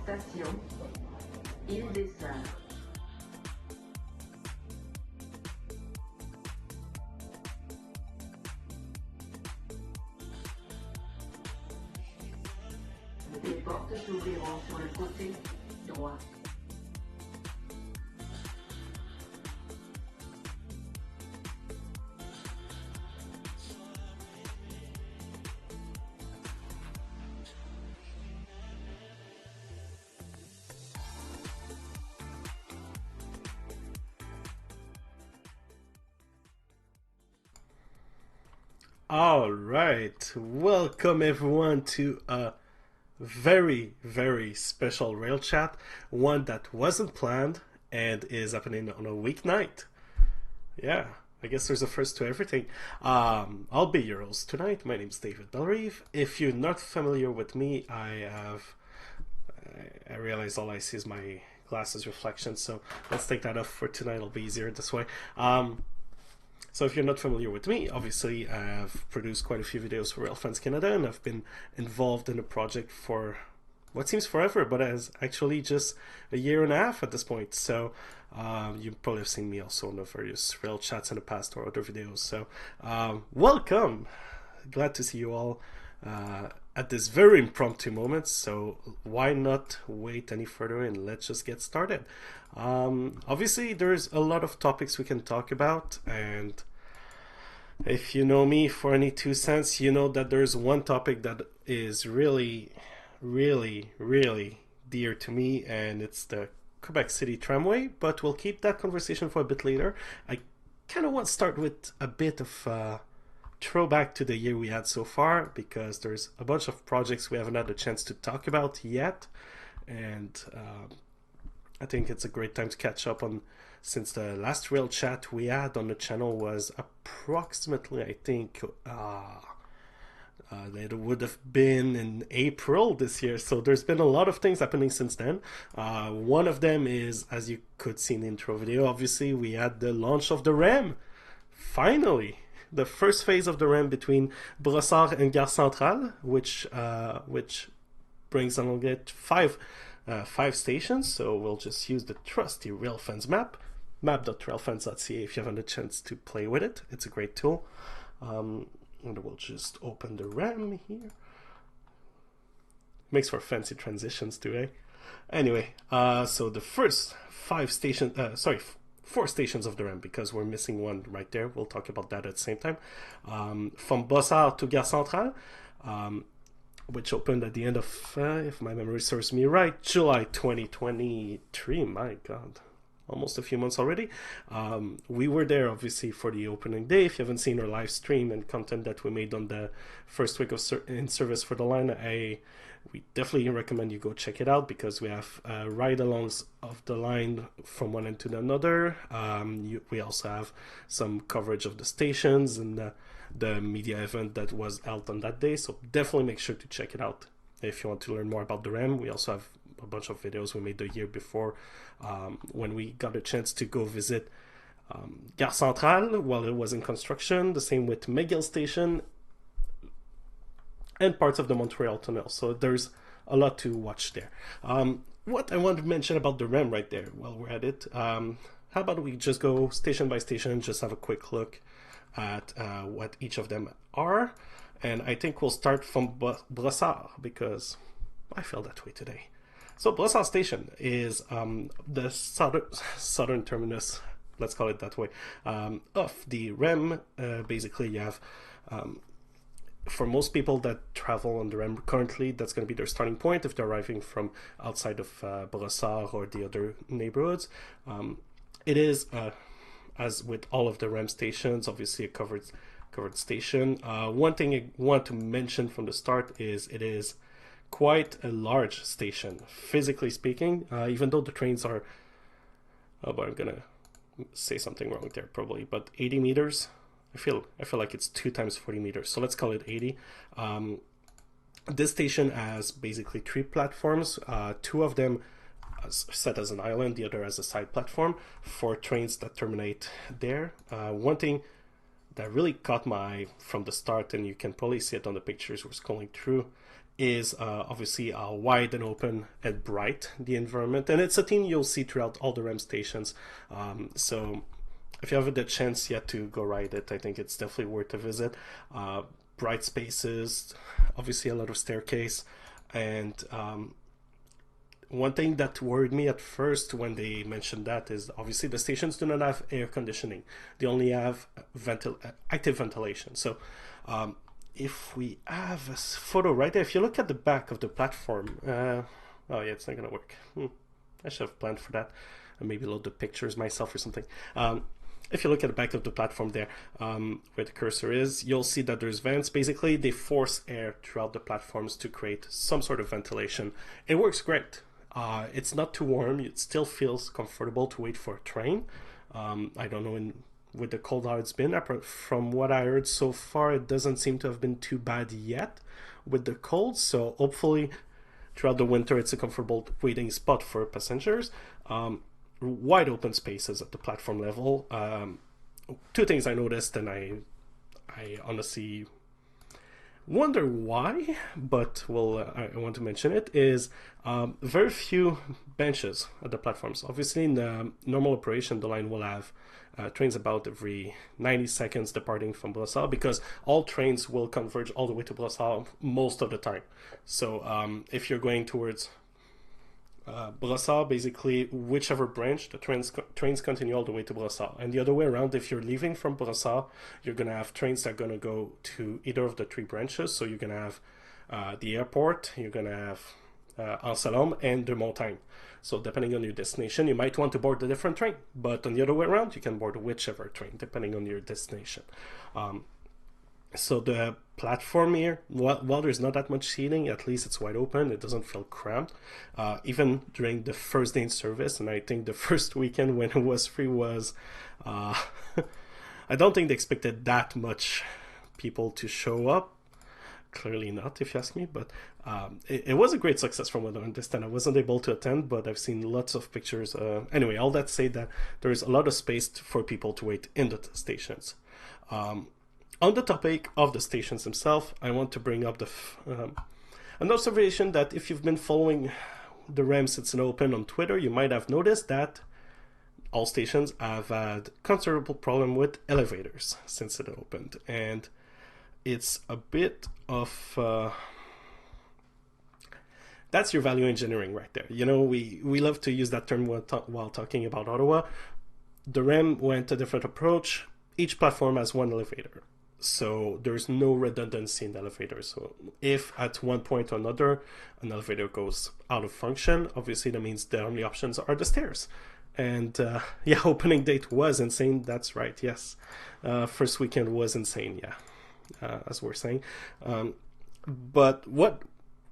Station, Île des Sœurs. Les portes s'ouvriront sur le côté droit. All right, welcome everyone to a very special rail chat, one that wasn't planned and is happening on a weeknight. Yeah, I guess there's a first to everything. I'll be your host tonight. My name's David Belrive. If you're not familiar with me, I realize all I see is my glasses reflection, so let's take that off for tonight. It'll be easier this way. So if you're not familiar with me, obviously I've produced quite a few videos for Rail Friends Canada, and I've been involved in a project for what seems forever, but as actually just a year and a half at this point. So you probably have seen me also in the various rail chats in the past or other videos. So welcome! Glad to see you all at this very impromptu moment. So why not wait any further and let's just get started. Obviously there's a lot of topics we can talk about, and if you know me for any 2 cents, you know that there's one topic that is really dear to me, and it's the Quebec City Tramway, but we'll keep that conversation for a bit later. I kind of want to start with a bit of throwback to the year we had so far, because there's a bunch of projects we haven't had a chance to talk about yet, and I think it's a great time to catch up on, since the last rail chat we had on the channel was approximately, I think, it would have been in April this year. So there's been a lot of things happening since then. One of them is, as you could see in the intro video, obviously we had the launch of the REM. Finally, the first phase of the REM between Brossard and Gare Centrale, which brings along it five stations. So we'll just use the trusty RailFans map.railfans.ca if you haven't had a chance to play with it. It's a great tool. And we'll just open the RAM here. Makes for fancy transitions too, eh? Anyway, so the first 4 stations of the RAM, because we're missing one right there. We'll talk about that at the same time. From Brossard to Gare Centrale, which opened at the end of, if my memory serves me right, July 2023. My God, almost a few months already. We were there, obviously, for the opening day. If you haven't seen our live stream and content that we made on the first week of in service for the line, we definitely recommend you go check it out, because we have ride-alongs of the line from one end to another. We also have some coverage of the stations and the media event that was held on that day, so definitely make sure to check it out if you want to learn more about the REM. We also have a bunch of videos we made the year before, when we got a chance to go visit Gare Centrale while it was in construction, the same with McGill Station and parts of the Montreal Tunnel. So there's a lot to watch there. What I want to mention about the REM right there while we're at it, how about we just go station by station, just have a quick look at what each of them are. And I think we'll start from Brossard, because I feel that way today. So Brossard Station is the southern terminus, let's call it that way, of the REM. Basically, you have, for most people that travel on the REM currently, that's going to be their starting point if they're arriving from outside of Brossard or the other neighborhoods. It is, as with all of the REM stations, obviously a covered station. One thing I want to mention from the start is it is quite a large station, physically speaking, even though the trains are, but I'm gonna say something wrong there probably, but 80 meters. I feel like it's 2 times 40 meters, so let's call it 80. This station has basically 3 platforms, 2 of them set as an island, the other as a side platform for trains that terminate there. One thing that really caught my eye from the start, and you can probably see it on the pictures we're scrolling through, is obviously wide and open and bright, the environment. And it's a theme you'll see throughout all the REM stations. So if you have the chance yet to go ride it, I think it's definitely worth a visit. Bright spaces, obviously a lot of staircase. And one thing that worried me at first when they mentioned that is obviously the stations do not have air conditioning. They only have active ventilation. So if we have a photo right there, if you look at the back of the platform, oh yeah, it's not gonna work. I should have planned for that. Maybe load the pictures myself or something. If you look at the back of the platform there, where the cursor is, you'll see that there's vents. Basically, they force air throughout the platforms to create some sort of ventilation. It works great. It's not too warm. It still feels comfortable to wait for a train. I don't know with the cold how it's been. From what I heard so far, it doesn't seem to have been too bad yet with the cold. So hopefully throughout the winter, it's a comfortable waiting spot for passengers. Wide open spaces at the platform level. Two things I noticed, and I honestly wonder why, but I want to mention it, is very few benches at the platforms. Obviously, in the normal operation, the line will have trains about every 90 seconds departing from Brassard, because all trains will converge all the way to Brassard most of the time. So if you're going towards Brassard, basically whichever branch, the trains continue all the way to Brassard. And the other way around, if you're leaving from Brassard, you're going to have trains that are going to go to either of the three branches. So you're going to have the airport, you're going to have Anselme and de Montagne. So depending on your destination, you might want to board a different train. But on the other way around, you can board whichever train, depending on your destination. So the platform here, while there's not that much seating, at least it's wide open. It doesn't feel cramped. Even during the first day in service, and I think the first weekend when it was free was, I don't think they expected that much people to show up. Clearly not, if you ask me, but it was a great success from what I understand. I wasn't able to attend, but I've seen lots of pictures. Anyway, all that say that there's a lot of space for people to wait in the stations. On the topic of the stations themselves, I want to bring up an observation that if you've been following the REM since it opened on Twitter, you might have noticed that all stations have had considerable problem with elevators since it opened. And it's a bit of... that's your value engineering right there. You know, we love to use that term while talking about Ottawa. The REM went a different approach. Each platform has one elevator. So there's no redundancy in the elevator. So if at one point or another an elevator goes out of function, obviously that means the only options are the stairs. And yeah, opening date was insane. That's right. Yes. First weekend was insane. Yeah. As we're saying. But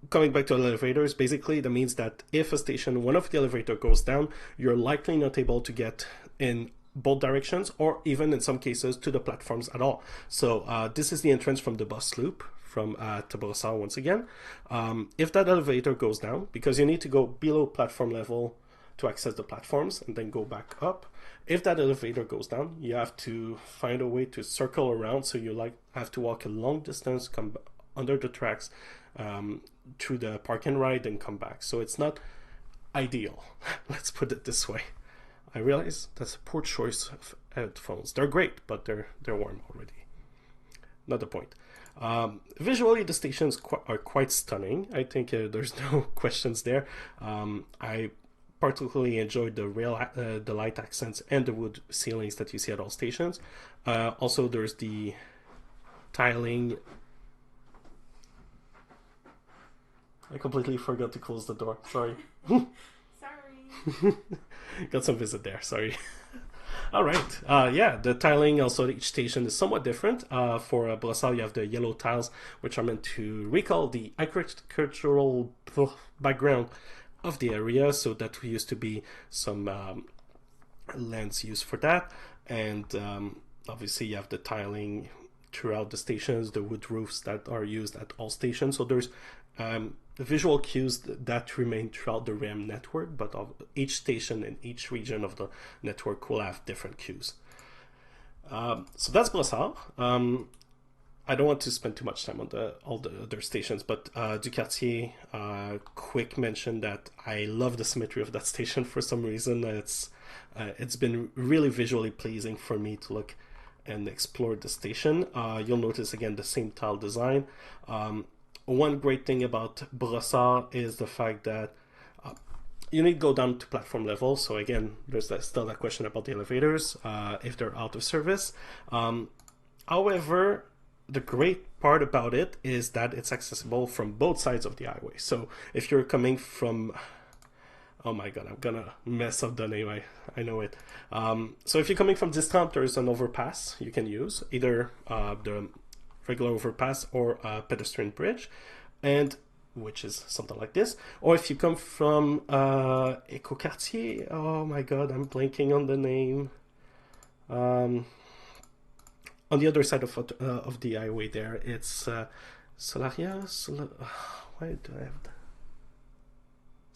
coming back to elevators, basically that means that if a station, one of the elevator goes down, you're likely not able to get in both directions, or even in some cases to the platforms at all. So this is the entrance from the bus loop from to Brossard once again. If that elevator goes down, because you need to go below platform level to access the platforms and then go back up. If that elevator goes down, you have to find a way to circle around. So you have to walk a long distance, come under the tracks, through the park and ride, and come back. So it's not ideal. Let's put it this way. I realize that's a poor choice of headphones. They're great, but they're warm already. Not the point. Visually, the stations are quite stunning. I think there's no questions there. I particularly enjoyed the light accents and the wood ceilings that you see at all stations. Also, there's the tiling. I completely forgot to close the door. Sorry. Sorry. Got some visit there. Sorry. All right. Yeah, the tiling also at each station is somewhat different. For Brassard, you have the yellow tiles, which are meant to recall the agricultural background of the area. So that used to be some lands used for that. And obviously, you have the tiling throughout the stations, the wood roofs that are used at all stations. So there's visual cues that remain throughout the REM network, but of each station and each region of the network will have different cues. So that's Brassard. I don't want to spend too much time on all the other stations, but du Quartier, quick mention that I love the symmetry of that station for some reason. It's been really visually pleasing for me to look and explore the station. You'll notice again the same tile design. One great thing about Brossard is the fact that you need to go down to platform level. So again, there's still that question about the elevators, if they're out of service. However, the great part about it is that it's accessible from both sides of the highway. So if you're coming from, oh my god, I'm gonna mess up the name, I know it. So if you're coming from Distrant, there's an overpass you can use, either the regular overpass or a pedestrian bridge, and which is something like this. Or if you come from Ecoquartier, oh my god, I'm blanking on the name. On the other side of the highway there, it's Solaria. Why do I have that?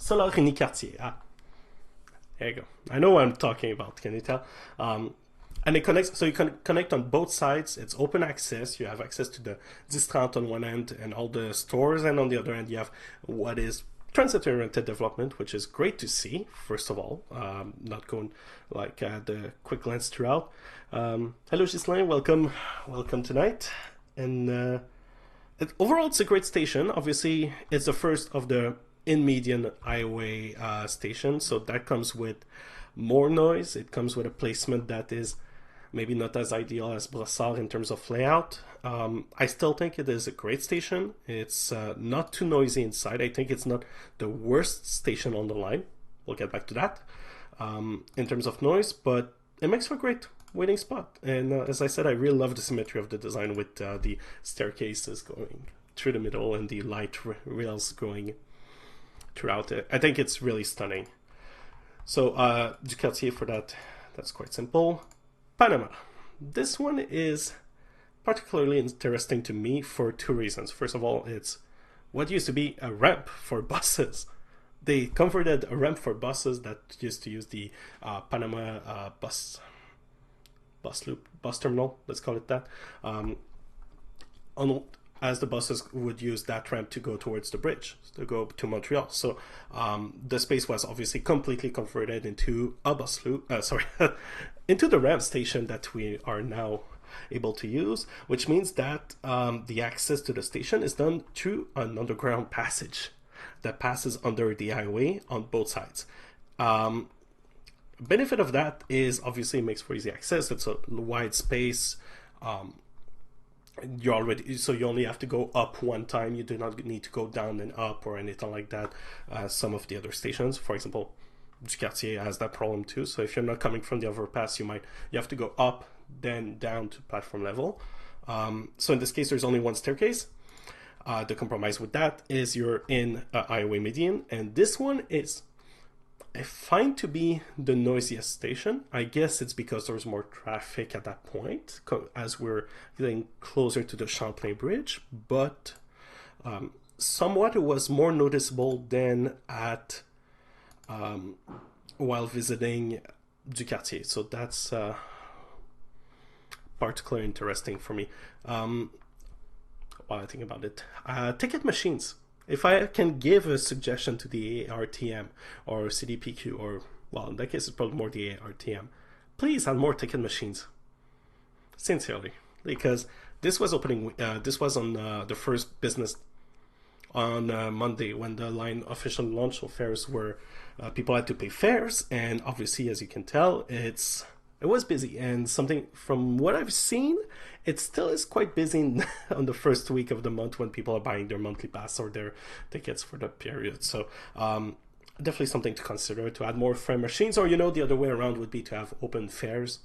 Solarini Quartier. There you go. I know what I'm talking about. Can you tell? And it connects, so you can connect on both sides. It's open access. You have access to the Distrant on one end and all the stores, and on the other end you have what is transit-oriented development, which is great to see, first of all, not going like the quick glance throughout. Hello Ghislain, welcome tonight. And overall it's a great station. Obviously it's the first of the in-median highway station, so that comes with more noise. It comes with a placement that is maybe not as ideal as Brossard in terms of layout. I still think it is a great station. It's not too noisy inside. I think it's not the worst station on the line. We'll get back to that in terms of noise, but it makes for a great waiting spot. And as I said, I really love the symmetry of the design with the staircases going through the middle and the light rails going throughout it. I think it's really stunning. So du Quartier for that, that's quite simple. Panama. This one is particularly interesting to me for two reasons. First of all, it's what used to be a ramp for buses. They converted a ramp for buses that used to use the Panama bus terminal, let's call it that, as the buses would use that ramp to go towards the bridge, to go to Montreal. So the space was obviously completely converted into a bus loop, into the ramp station that we are now able to use, which means that the access to the station is done through an underground passage that passes under the highway on both sides. Benefit of that is obviously it makes for easy access. It's a wide space. You only have to go up one time. You do not need to go down and up or anything like that. Some of the other stations, for example, du Quartier has that problem too. So if you're not coming from the overpass, you have to go up, then down to platform level. So in this case, there's only one staircase. The compromise with that is you're in a highway median, and this one is I find to be the noisiest station. I guess it's because there's more traffic at that point as we're getting closer to the Champlain Bridge, but somewhat it was more noticeable than at while visiting du Quartier. So that's particularly interesting for me. While I think about it, ticket machines. If I can give a suggestion to the ARTM or CDPQ, or, well, in that case, it's probably more the ARTM, please add more ticket machines. Sincerely. Because this was opening, this was on the first business on Monday when the line officially launched. So fares were, people had to pay fares, and obviously, as you can tell, it was busy. And something from what I've seen, it still is quite busy on the first week of the month when people are buying their monthly pass or their tickets for the period. So definitely something to consider, to add more fare machines, or the other way around would be to have open fares,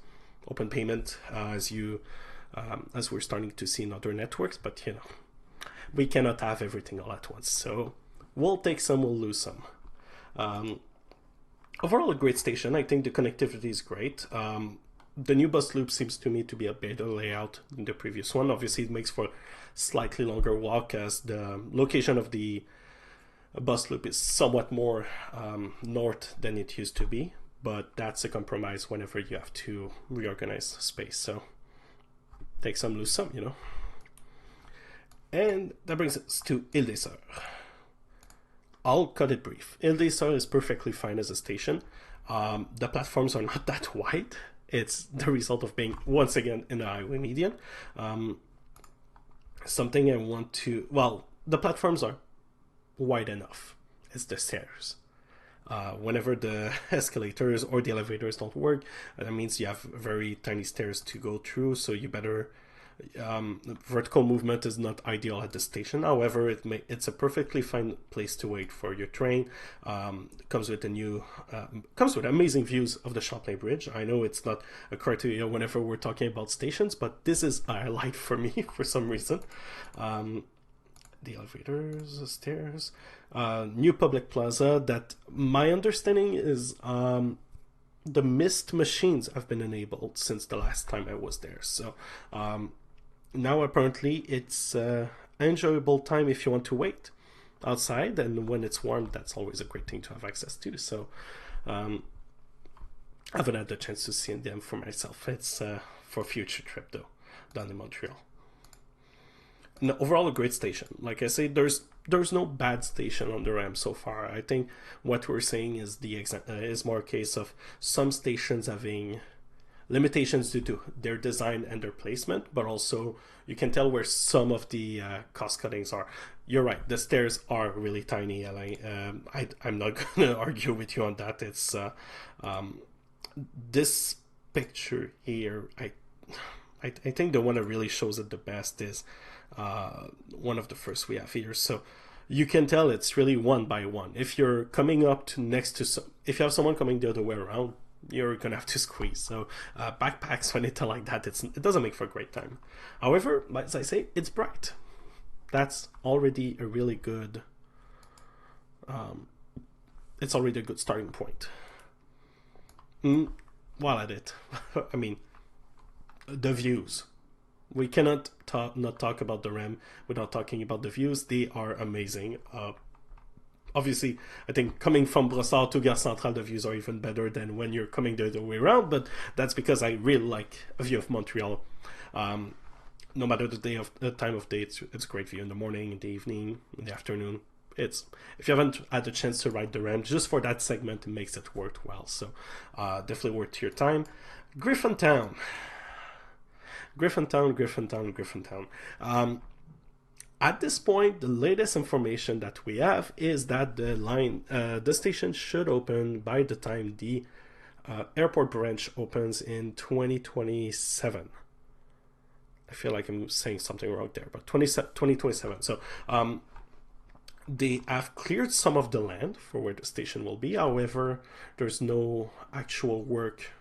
open payment, as we're starting to see in other networks. But we cannot have everything all at once. So we'll take some, we'll lose some. Overall, a great station. I think the connectivity is great. The new bus loop seems to me to be a better layout than the previous one. Obviously, it makes for a slightly longer walk as the location of the bus loop is somewhat more north than it used to be. But that's a compromise whenever you have to reorganize space. So take some, lose some, And that brings us to Ile des Sœurs. I'll cut it brief. Ile des Sœurs is perfectly fine as a station. The platforms are not that wide. It's the result of being, once again, in the highway median. Something I want to... Well, the platforms are wide enough. It's the stairs. Whenever the escalators or the elevators don't work, that means you have very tiny stairs to go through, so you better... vertical movement is not ideal at the station. However, it's a perfectly fine place to wait for your train. Comes with amazing views of the Champlain Bridge. I know it's not a criteria whenever we're talking about stations, but this is a highlight for me for some reason. The elevators, the stairs, new public plaza that my understanding is the mist machines have been enabled since the last time I was there. So now apparently it's an enjoyable time if you want to wait outside, and when it's warm, that's always a great thing to have access to. So I haven't had the chance to see them for myself. It's for a future trip though, down in Montreal. No, overall a great station. Like I say, there's no bad station on the REM so far. I think what we're saying is is more a case of some stations having limitations due to their design and their placement, but also you can tell where some of the cost cuttings are. You're right, the stairs are really tiny, and I'm not gonna argue with you on that. It's this picture here, I think the one that really shows it the best is one of the first we have here. So you can tell it's really one by one. If you're coming up to next to if you have someone coming the other way around, you're gonna have to squeeze. So backpacks, when it's like that, it doesn't make for a great time. However, as I say, it's bright. That's already a really good it's already a good starting point. While at it, I mean, the views. We cannot not talk about the REM without talking about the views. They are amazing. Obviously, I think coming from Brossard to Gare Centrale, the views are even better than when you're coming the other way around, but that's because I really like a view of Montreal. No matter the time of day, it's a great view in the morning, in the evening, in the afternoon. If you haven't had the chance to ride the REM, just for that segment, it makes it worth well. So definitely worth your time. Griffintown. At this point, the latest information that we have is that the station should open by the time the airport branch opens in 2027. I feel like I'm saying something wrong there, but 2027. So they have cleared some of the land for where the station will be. However, there's no actual work.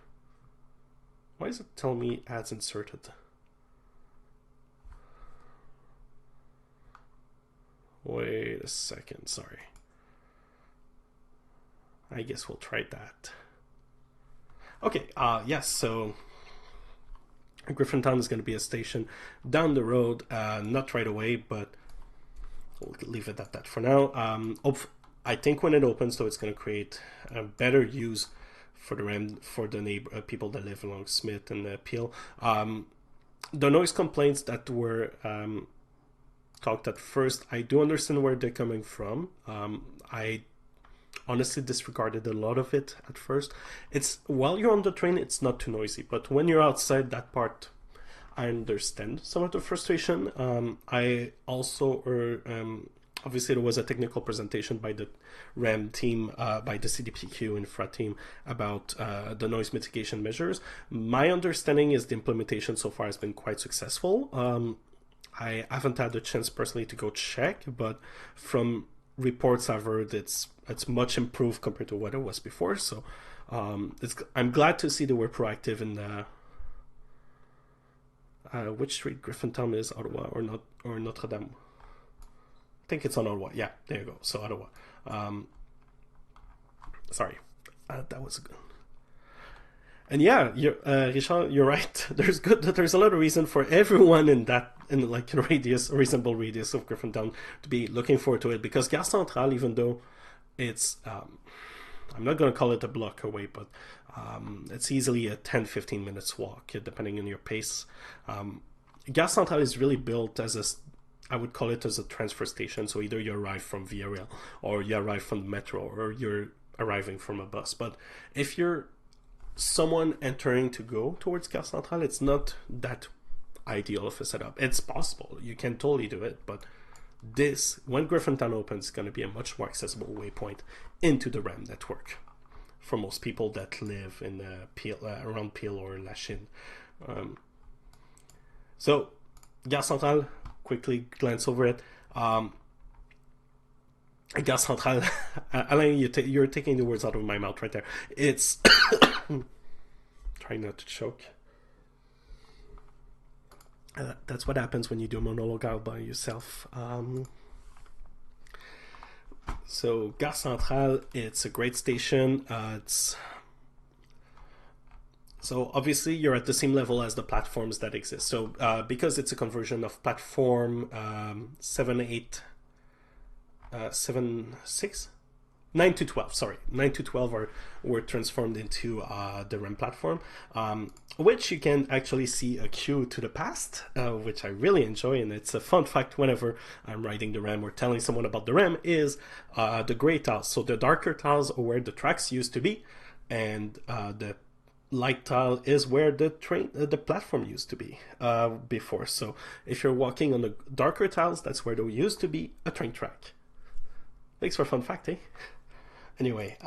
Why does it tell me ads inserted? Wait a second, sorry. I guess we'll try that. Okay, yes, so Griffintown is going to be a station down the road, not right away, but we'll leave it at that for now. I think when it opens, though, it's going to create a better use for the REM, for the people that live along Smith and Peel. The noise complaints that were talked at first, I do understand where they're coming from. I honestly disregarded a lot of it at first. It's while you're on the train, it's not too noisy, but when you're outside that part, I understand some of the frustration. I also obviously there was a technical presentation by the REM team, by the CDPQ infra team about the noise mitigation measures. My understanding is the implementation so far has been quite successful. I haven't had the chance personally to go check, but from reports I've heard, it's much improved compared to what it was before. So I'm glad to see that we're proactive in the which street Griffintown is, Ottawa or Notre Dame. I think it's on Ottawa. Yeah, there you go. So Ottawa. Sorry, that was good. And yeah, Richard, you're right. There's a lot of reason for everyone in like a reasonable radius of Griffintown to be looking forward to it, because Gare Centrale, even though it's I'm not going to call it a block away, but it's easily a 10-15 minutes walk depending on your pace. Gare Centrale is really built as I would call it as a transfer station. So either you arrive from Via Rail, or you arrive from the metro, or you're arriving from a bus. But if you're someone entering to go towards Gare Centrale, it's not that ideal of a setup. It's possible, you can totally do it, but this, when Griffintown opens, is going to be a much more accessible waypoint into the REM network for most people that live in Peel, around Peel or Lachine. So Gare Centrale, quickly glance over it. Gare Centrale, Alain, you're taking the words out of my mouth right there. It's trying not to choke. That's what happens when you do a monologue out by yourself. So Gare Centrale, it's a great station. So obviously you're at the same level as the platforms that exist. So because it's a conversion of platform 9 to 12, sorry. 9 to 12 were transformed into the REM platform, which you can actually see a queue to the past, which I really enjoy, and it's a fun fact whenever I'm riding the REM or telling someone about the REM, is the gray tiles. So the darker tiles are where the tracks used to be, and the light tile is where the platform used to be before. So if you're walking on the darker tiles, that's where there used to be a train track. Thanks for a fun fact, eh? Anyway,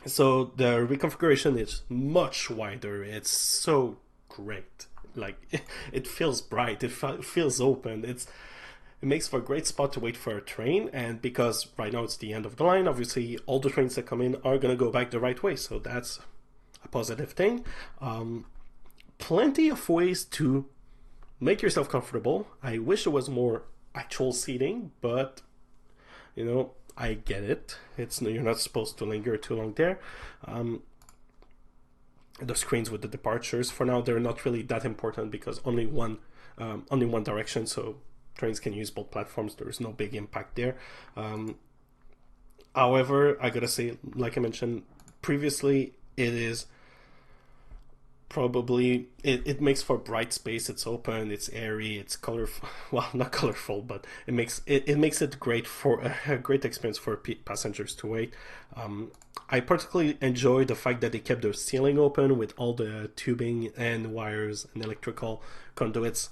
so the reconfiguration is much wider. It's so great. Like, it feels bright. It feels open. It makes for a great spot to wait for a train. And because right now it's the end of the line, obviously all the trains that come in are going to go back the right way. So that's a positive thing. Plenty of ways to make yourself comfortable. I wish there was more actual seating, but you know, I get it. You're not supposed to linger too long there. The screens with the departures, for now, they're not really that important because only one direction, so trains can use both platforms. There is no big impact there. However, I gotta say, like I mentioned previously, it is probably it makes for bright space. It's open, it's airy, it's colorful. Well, not colorful, but it makes it great for a great experience for passengers to wait. I particularly enjoy the fact that they kept the ceiling open with all the tubing and wires and electrical conduits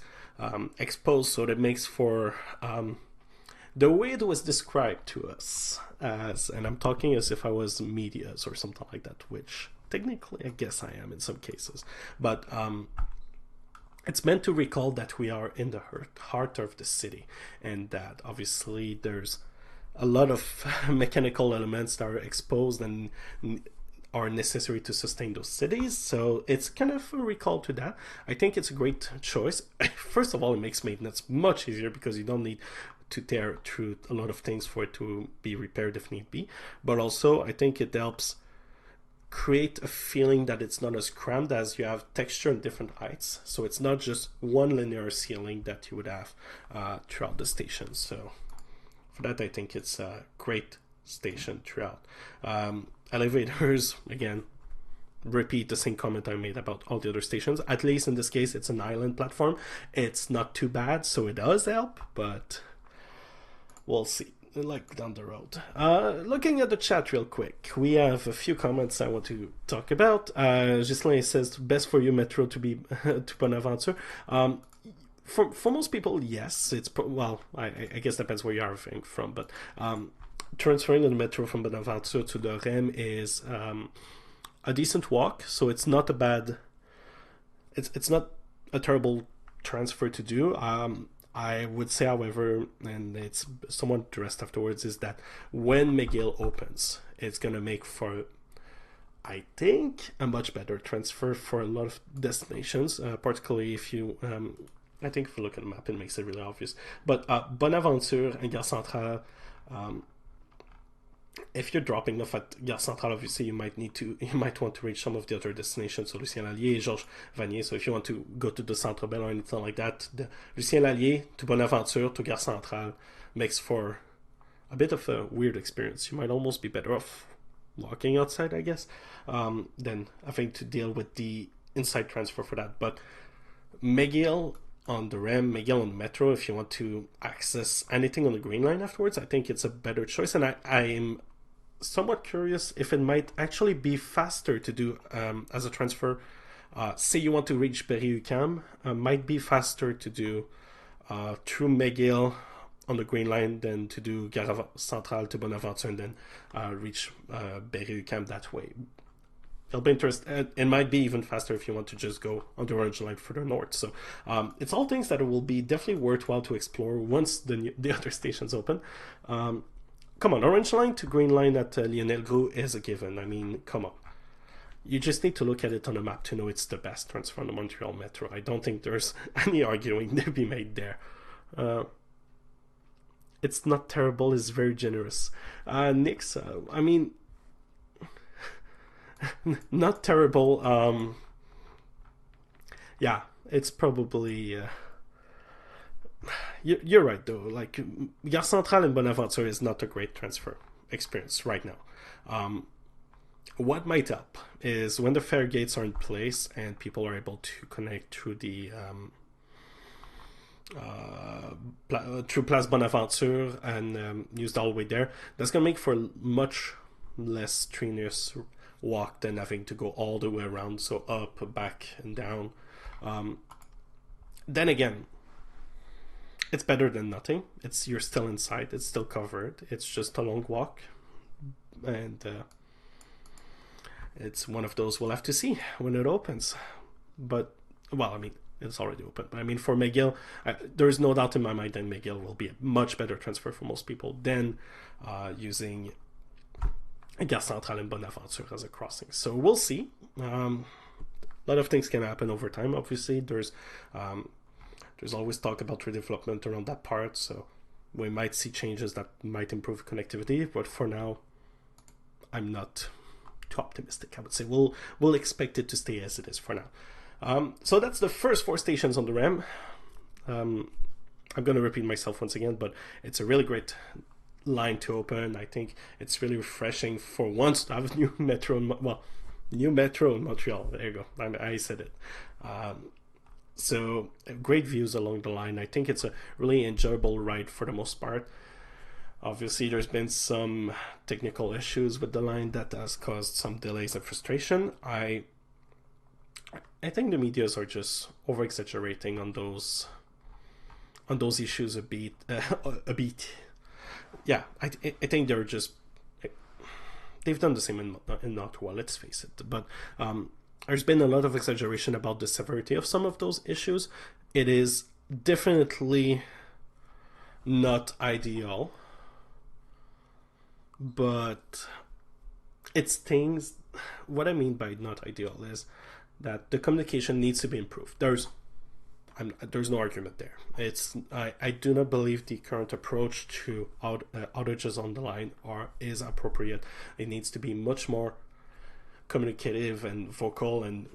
exposed, so that makes for the way it was described to us as, and I'm talking as if I was medias or something like that, which technically, I guess I am in some cases, but it's meant to recall that we are in the heart of the city, and that obviously there's a lot of mechanical elements that are exposed and are necessary to sustain those cities. So it's kind of a recall to that. I think it's a great choice. First of all, it makes maintenance much easier because you don't need to tear through a lot of things for it to be repaired if need be. But also, I think it helps create a feeling that it's not as cramped, as you have texture in different heights. So it's not just one linear ceiling that you would have throughout the station. So for that, I think it's a great station throughout. Elevators, again, repeat the same comment I made about all the other stations. At least in this case, it's an island platform. It's not too bad, so it does help, but we'll see, like down the road. Looking at the chat real quick, we have a few comments I want to talk about. Ghislain says, best for you metro to be to Bonaventure. For most people, yes, it's well, I guess depends where you are from, but transferring the metro from Bonaventure to the REM is a decent walk, so it's not a bad, it's not a terrible transfer to do. I would say, however, and it's somewhat addressed afterwards, is that when McGill opens, it's going to make for, I think, a much better transfer for a lot of destinations, particularly if you, I think if you look at the map, it makes it really obvious. But Bonaventure and Gare Centrale, if you're dropping off at Gare Centrale, obviously you might want to reach some of the other destinations, so Lucien Lallier, Georges Vanier. So if you want to go to the Centre Bell or anything like that, the Lucien Lallier to Bonaventure to Gare Centrale makes for a bit of a weird experience. You might almost be better off walking outside, I guess, than having to deal with the inside transfer for that. But McGill, on the REM, McGill on the Metro, if you want to access anything on the Green Line afterwards, I think it's a better choice. And I am somewhat curious if it might actually be faster to do as a transfer. Say you want to reach Berry-UQAM, might be faster to do through McGill on the Green Line than to do Gare Centrale to Bonaventure and then reach Berry-UQAM that way. It'll be interesting. It might be even faster if you want to just go on the Orange Line further north. So it's all things that will be definitely worthwhile to explore once the other stations open. Come on, Orange Line to Green Line at Lionel Groulx is a given. I mean, come on. You just need to look at it on a map to know it's the best transfer on the Montreal Metro. I don't think there's any arguing to be made there. It's not terrible, it's very generous. Nix, I mean, not terrible. Yeah, it's probably... you're right, though. Like, Gare Centrale and Bonaventure is not a great transfer experience right now. What might help is when the fare gates are in place and people are able to connect through the through Place Bonaventure and use the hallway there, that's going to make for a much less strenuous walk than having to go all the way around, so up, back, and down. Then again, it's better than nothing. You're still inside, it's still covered, it's just a long walk, and it's one of those we'll have to see when it opens. But, well, I mean, it's already open. But I mean, for McGill, there is no doubt in my mind that McGill will be a much better transfer for most people than using Gare Centrale and Bonaventure as a crossing. So we'll see. A lot of things can happen over time. Obviously, there's always talk about redevelopment around that part. So we might see changes that might improve connectivity. But for now, I'm not too optimistic. I would say we'll expect it to stay as it is for now. So that's the first 4 stations on the REM. I'm going to repeat myself once again, but it's a really great line to open. I think it's really refreshing for once to have a new metro in Montreal. There you go. I said it. So great views along the line. I think it's a really enjoyable ride for the most part. Obviously, there's been some technical issues with the line that has caused some delays and frustration. I think the medias are just over exaggerating on those issues a bit. Yeah, I think they've done the same in Ottawa, let's face it. But there's been a lot of exaggeration about the severity of some of those issues. It is definitely not ideal, but it's things... What I mean by not ideal is that the communication needs to be improved. There's no argument there. I do not believe the current approach to outages on the line is appropriate. It needs to be much more communicative and vocal and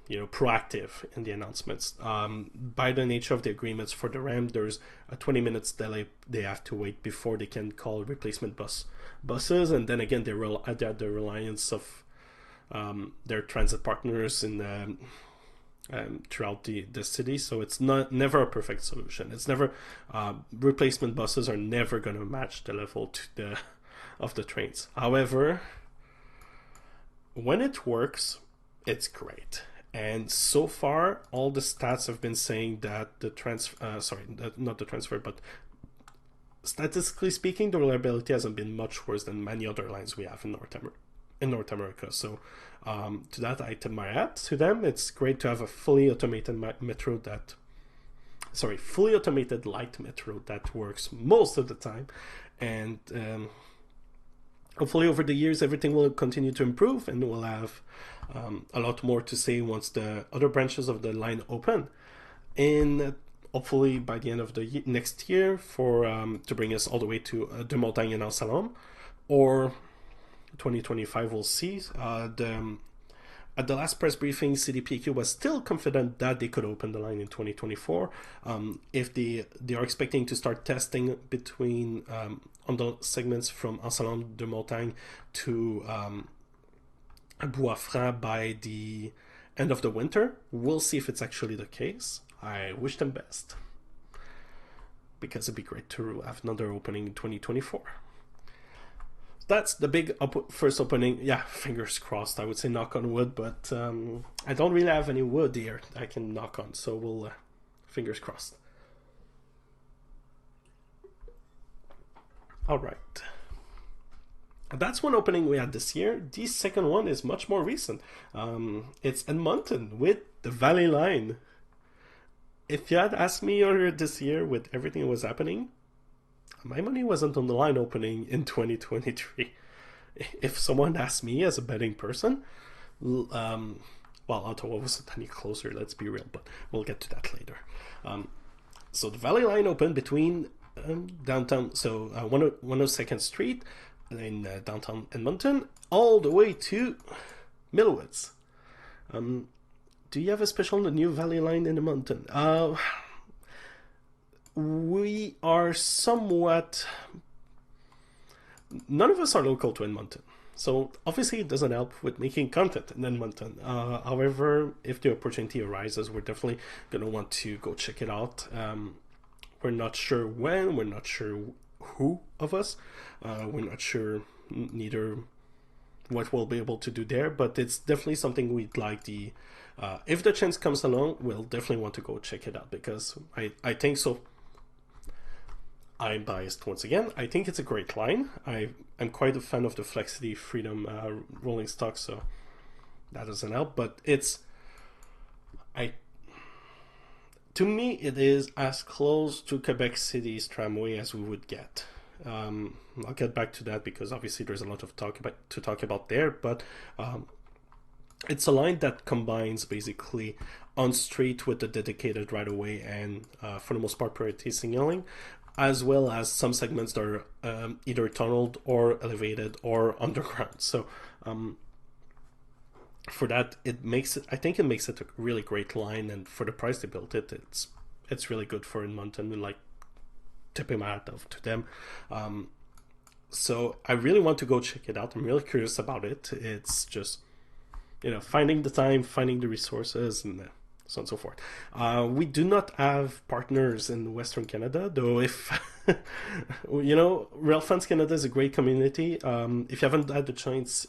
proactive in the announcements. By the nature of the agreements for the REM, there's a 20 minutes delay they have to wait before they can call replacement buses, and then again they're the reliance of their transit partners in throughout the city. So it's never a perfect solution. It's never replacement buses are never going to match the level of the trains. However, when it works, it's great. And so far, all the stats have been saying that not the transfer, but statistically speaking, the reliability hasn't been much worse than many other lines we have in North America. So to that, I tip my hat to them. It's great to have a fully automated fully automated light metro that works most of the time. And hopefully over the years, everything will continue to improve, and we'll have a lot more to say once the other branches of the line open. And hopefully by the end of the next year to bring us all the way to De Montagne and Anselm, or 2025, we'll see. At the last press briefing, CDPQ was still confident that they could open the line in 2024. If they are expecting to start testing between on the segments from Anselm de Montagne to Bois-Franc by the end of the winter. We'll see if it's actually the case. I wish them best, because it'd be great to have another opening in 2024. That's the big first opening. Yeah, fingers crossed. I would say knock on wood, but I don't really have any wood here I can knock on, so we'll fingers crossed. All right. That's one opening we had this year. The second one is much more recent. It's Edmonton with the Valley Line. If you had asked me earlier this year with everything that was happening, my money wasn't on the line opening in 2023. If someone asked me as a betting person, well, Ottawa wasn't any closer, let's be real, but we'll get to that later. So the Valley Line opened between downtown, so 102nd Street in downtown Edmonton, all the way to Millwoods. Do you have a special on the new Valley Line in Edmonton? We are somewhat... None of us are local to Edmonton, so obviously it doesn't help with making content in Edmonton. However, if the opportunity arises, we're definitely going to want to go check it out. We're not sure when, we're not sure who of us, we're not sure neither what we'll be able to do there, but it's definitely something we'd like if the chance comes along, we'll definitely want to go check it out, because I think so. I'm biased once again. I think it's a great line. I'm quite a fan of the Flexity Freedom rolling stock, so that doesn't help, but to me, it is as close to Quebec City's tramway as we would get. I'll get back to that, because obviously there's a lot of to talk about there, but it's a line that combines basically on street with the dedicated right of way and for the most part priority signaling, as well as some segments that are either tunneled or elevated or underground. So for that, I think it makes it a really great line, and for the price they built it, it's really good for Edmonton, and like tipping my hat off to them. So I really want to go check it out. I'm really curious about it. It's just, finding the time, finding the resources, and so on and so forth. We do not have partners in Western Canada, though. If Rail Fans Canada is a great community. If you haven't had the chance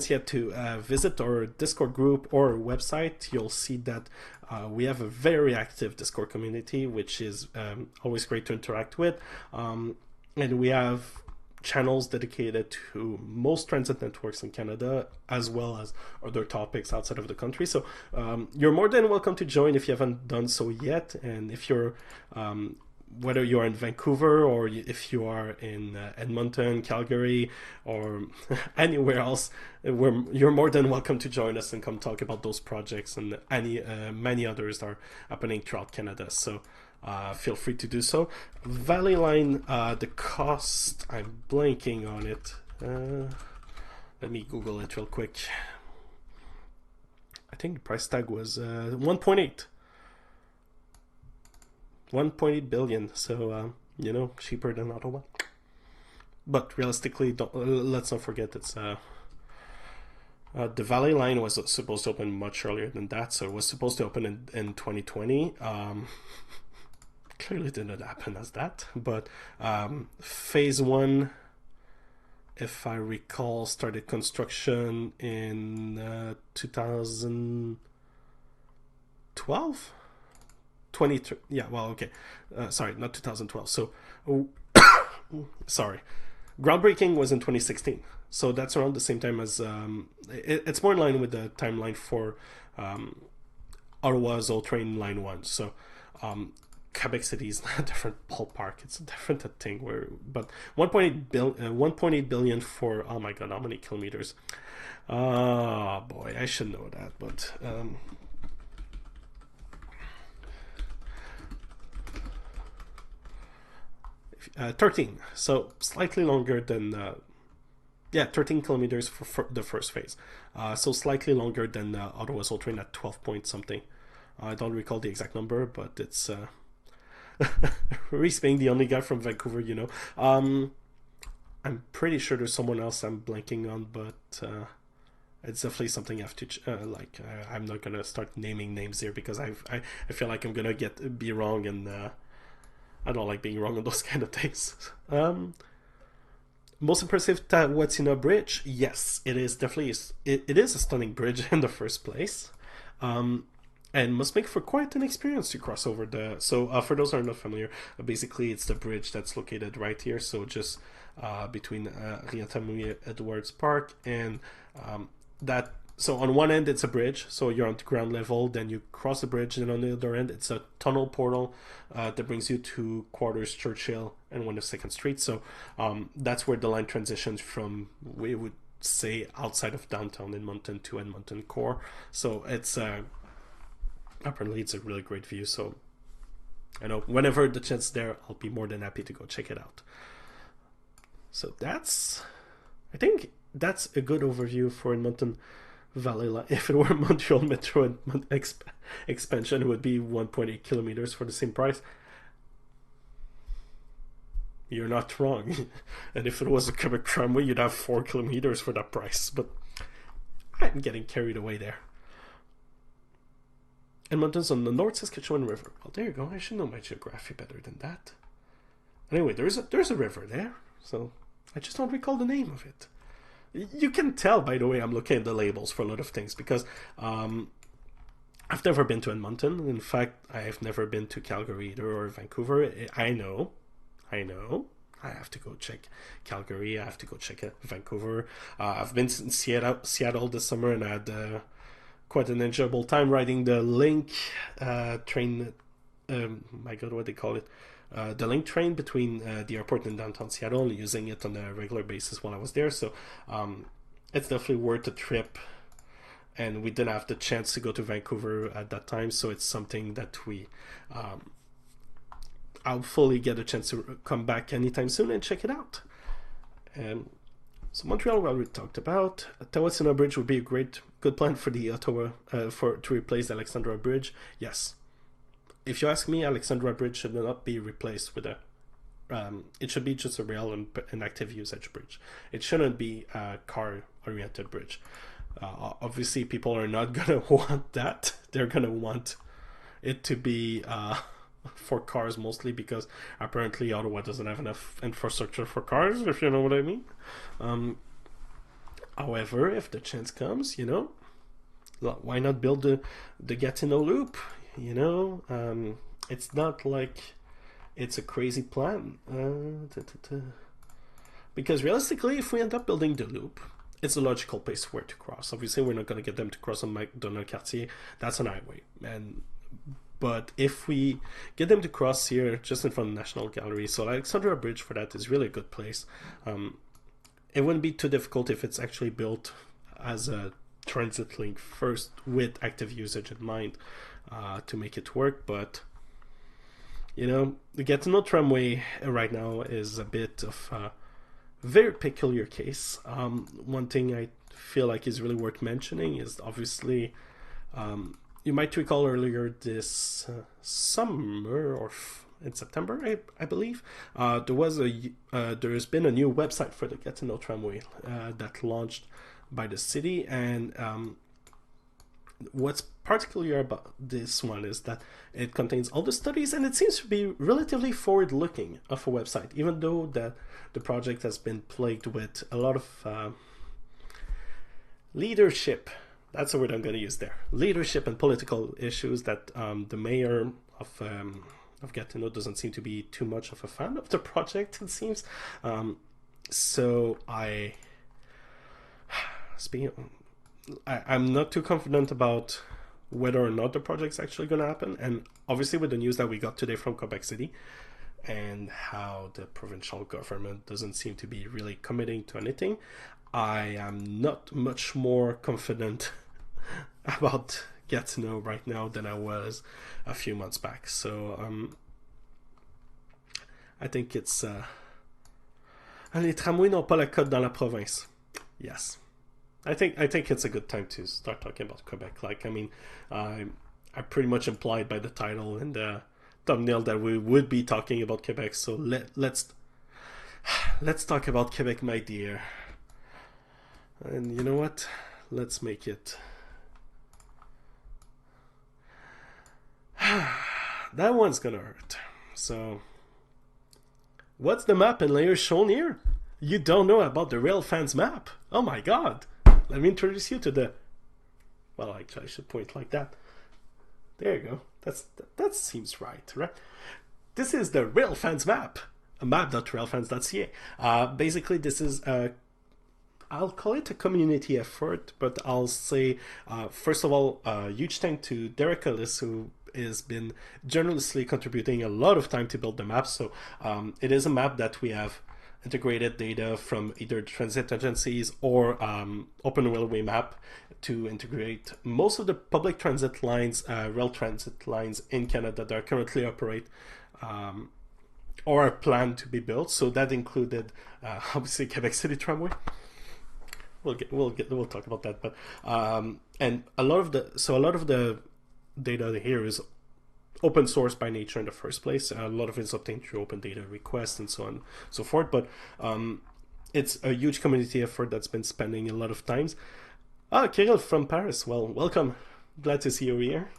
yet to visit our Discord group or website, you'll see that we have a very active Discord community, which is always great to interact with, and we have channels dedicated to most transit networks in Canada, as well as other topics outside of the country. So you're more than welcome to join if you haven't done so yet. And if you're, whether you're in Vancouver or if you are in Edmonton, Calgary, or anywhere else, you're more than welcome to join us and come talk about those projects and many others that are happening throughout Canada. So feel free to do so. Valley Line, the cost, I'm blanking on it. Let me Google it real quick. I think the price tag was 1.8 billion, so cheaper than Ottawa. But realistically, let's not forget it's the Valley Line was supposed to open much earlier than that, so it was supposed to open in 2020. Clearly did not happen as that, but phase one, if I recall, started construction in 2012? 23, yeah, well, okay. Sorry, not 2012. So, sorry. Groundbreaking was in 2016. So that's around the same time as, it's more in line with the timeline for Ottawa's Old Train Line 1. So, Quebec City is a different ballpark. It's a different thing. But 1.8 billion for, oh my god, how many kilometers? Oh boy, I should know that, but 13. So slightly longer than 13 kilometers for the first phase. So slightly longer than Ottawa's Old Train at 12 point something. I don't recall the exact number, but it's Reese being the only guy from Vancouver, I'm pretty sure there's someone else I'm blanking on, but it's definitely something I have to I'm not gonna start naming names here because I feel like I'm gonna be wrong, and I don't like being wrong on those kind of things. Most impressive Tawatina Bridge, yes, it is definitely it is a stunning bridge in the first place, and must make for quite an experience to cross over the. So for those who are not familiar, basically it's the bridge that's located right here. So just between Riatamu Edwards Park and that. So on one end it's a bridge, so you're on the ground level, then you cross the bridge, and on the other end it's a tunnel portal that brings you to Quarters, Churchill, and 102nd Street. So that's where the line transitions from, we would say, outside of downtown Edmonton to Edmonton core. So it's apparently it's a really great view. So I know whenever the chance is there, I'll be more than happy to go check it out. So I think that's a good overview for Edmonton Valley Line. If it were Montreal Metro expansion, it would be 1.8 kilometers for the same price. You're not wrong. And if it was a Quebec Tramway, you'd have 4 kilometers for that price. But I'm getting carried away there. Edmonton's on the North Saskatchewan River. Well, there you go. I should know my geography better than that. Anyway, there's a river there, so I just don't recall the name of it. You can tell, by the way, I'm looking at the labels for a lot of things, because I've never been to Edmonton. In fact, I've never been to Calgary either, or Vancouver. I know. I have to go check Calgary. I have to go check Vancouver. I've been in Seattle this summer, and I had quite an enjoyable time riding the Link train. My God, what they call it? The Link train between the airport and downtown Seattle, using it on a regular basis while I was there. So it's definitely worth a trip. And we didn't have the chance to go to Vancouver at that time, so it's something that I'll fully get a chance to come back anytime soon and check it out. So Montreal, well, we talked about. Tawatina Bridge would be a good plan for the Ottawa to replace the Alexandra Bridge. Yes. If you ask me, Alexandra Bridge should not be replaced with it should be just a rail and active usage bridge. It shouldn't be a car-oriented bridge. Obviously, people are not going to want that. They're going to want it to be for cars mostly, because apparently Ottawa doesn't have enough infrastructure for cars, if you know what I mean. However, if the chance comes, why not build the Gatineau Loop? It's not like it's a crazy plan. Because realistically, if we end up building the loop, it's a logical place where to cross. Obviously, we're not going to get them to cross on Macdonald-Cartier. That's an highway. But if we get them to cross here, just in front of the National Gallery, so Alexandra Bridge for that is really a good place. It wouldn't be too difficult if it's actually built as a transit link first, with active usage in mind, to make it work. But the Gatineau Tramway right now is a bit of a very peculiar case. One thing I feel like is really worth mentioning is, obviously, you might recall earlier this summer, or in September, I believe, there's been a new website for the Gatineau Tramway that launched by the city. And what's particular about this one is that it contains all the studies, and it seems to be relatively forward-looking of a website, even though the project has been plagued with a lot of leadership. That's the word I'm going to use there. Leadership and political issues that the mayor of Gatineau doesn't seem to be too much of a fan of the project, it seems. I'm not too confident about whether or not the project's actually going to happen. And obviously, with the news that we got today from Quebec City, and how the provincial government doesn't seem to be really committing to anything, I am not much more confident about Gatineau right now than I was a few months back. So I think it's les tramways n'ont pas la cote dans la province. Yes, I think it's a good time to start talking about Quebec. I pretty much implied by the title and the thumbnail that we would be talking about Quebec. So let's talk about Quebec, my dear. And you know what? let's make it. That one's gonna hurt. So, what's the map and layers shown here? You don't know about the Rail Fans map? Oh my god! Let me introduce you to the. Well, actually, I should point like that. There you go. That seems right? This is the Rail Fans map. A map.railfans.ca. Basically, this is I'll call it a community effort, but I'll say, first of all, a huge thank to Derek Ellis, who has been generously contributing a lot of time to build the map. So it is a map that we have integrated data from either transit agencies or Open Railway Map to integrate most of the public transit lines, rail transit lines in Canada that are currently operate or are planned to be built. So that included obviously Quebec City Tramway. We'll talk about that, but and a lot of the data here is open source by nature in the first place. A lot of it is obtained through open data requests and so on and so forth. But it's a huge community effort that's been spending a lot of times. Kirill from Paris. Well, welcome. Glad to see you here.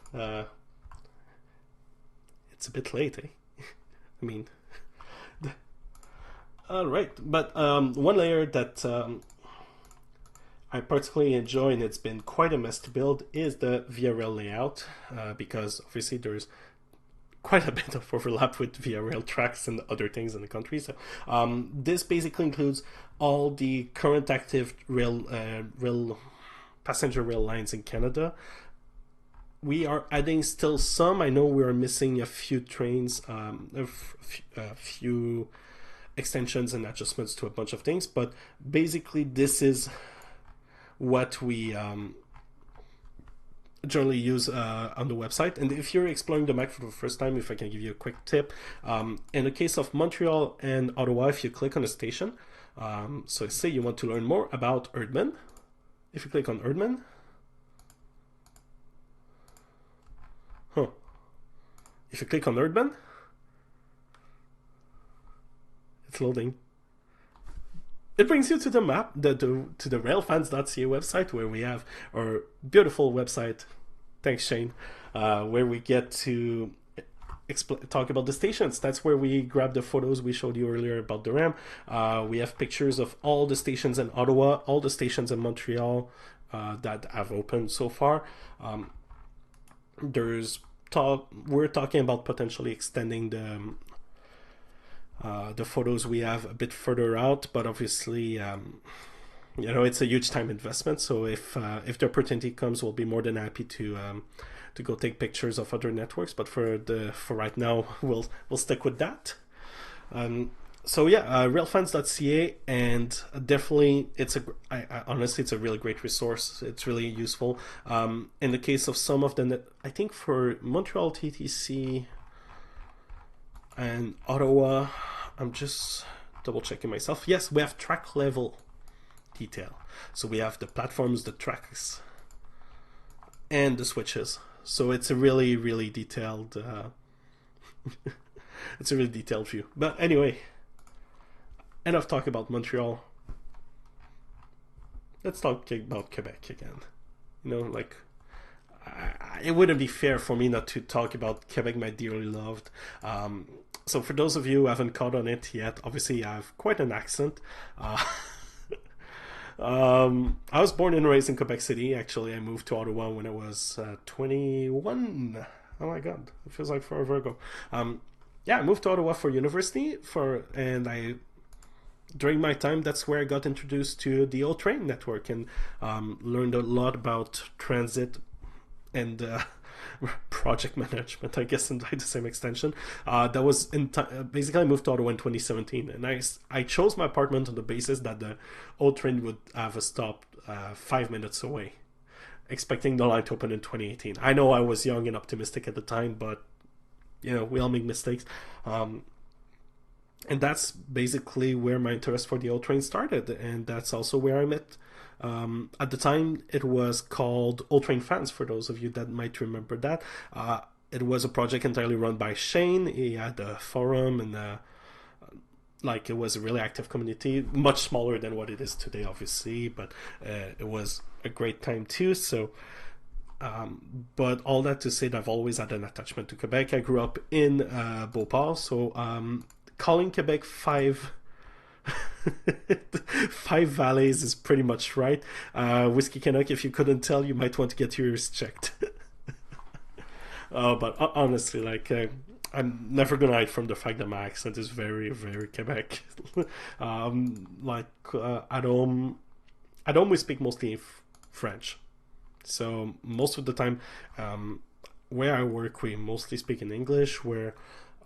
It's a bit late, eh? I mean, all right. But one layer that I particularly enjoy, and it's been quite a mess to build, is the Via Rail layout, because obviously there's quite a bit of overlap with Via Rail tracks and other things in the country. So this basically includes all the current active passenger rail lines in Canada. We are adding still some. I know we are missing a few trains, a few extensions and adjustments to a bunch of things, but basically this is what we generally use on the website. And if you're exploring the map for the first time, if I can give you a quick tip, in the case of Montreal and Ottawa, if you click on a station, so say you want to learn more about Erdman, if you click on Erdman, if you click on Erdman, it's loading. It brings you to the map, to the railfans.ca website, where we have our beautiful website. Thanks, Shane. Where we get to talk about the stations. That's where we grab the photos we showed you earlier about the REM. We have pictures of all the stations in Ottawa, all the stations in Montreal that have opened so far. We're talking about potentially extending the photos we have a bit further out, but obviously it's a huge time investment. So if the opportunity comes, we'll be more than happy to go take pictures of other networks. But for right now, we'll stick with that. So yeah, railfans.ca, and definitely honestly it's a really great resource. It's really useful. In the case of some of the I think for Montreal TTC and Ottawa, I'm just double checking myself. Yes, we have track level detail. So we have the platforms, the tracks, and the switches. So it's a really, really detailed it's a really detailed view. But anyway, enough talk about Montreal. Let's talk about Quebec again. It wouldn't be fair for me not to talk about Quebec, my dearly loved. So for those of you who haven't caught on it yet, obviously I have quite an accent. I was born and raised in Quebec City. Actually, I moved to Ottawa when I was 21. Oh my god, it feels like forever ago. I moved to Ottawa for university, and during my time, that's where I got introduced to the old train network and learned a lot about transit and project management, I guess, and the same extension. That was basically I moved to Ottawa in 2017, and I chose my apartment on the basis that the old train would have a stop 5 minutes away, expecting the line to open in 2018. I know I was young and optimistic at the time, but we all make mistakes. And that's basically where my interest for the old train started, and that's also where I met. At the time, it was called Old Train Fans, for those of you that might remember that. It was a project entirely run by Shane. He had a forum, and like it was a really active community, much smaller than what it is today, obviously, but it was a great time too. So, but all that to say that I've always had an attachment to Quebec. I grew up in Beauport, so calling Quebec five five valleys is pretty much right. Whiskey Canuck, if you couldn't tell, you might want to get your ears checked. But honestly, like I'm never gonna hide from the fact that my accent is very, very Quebec. At home we speak mostly French, so most of the time, where I work, we mostly speak in English. Where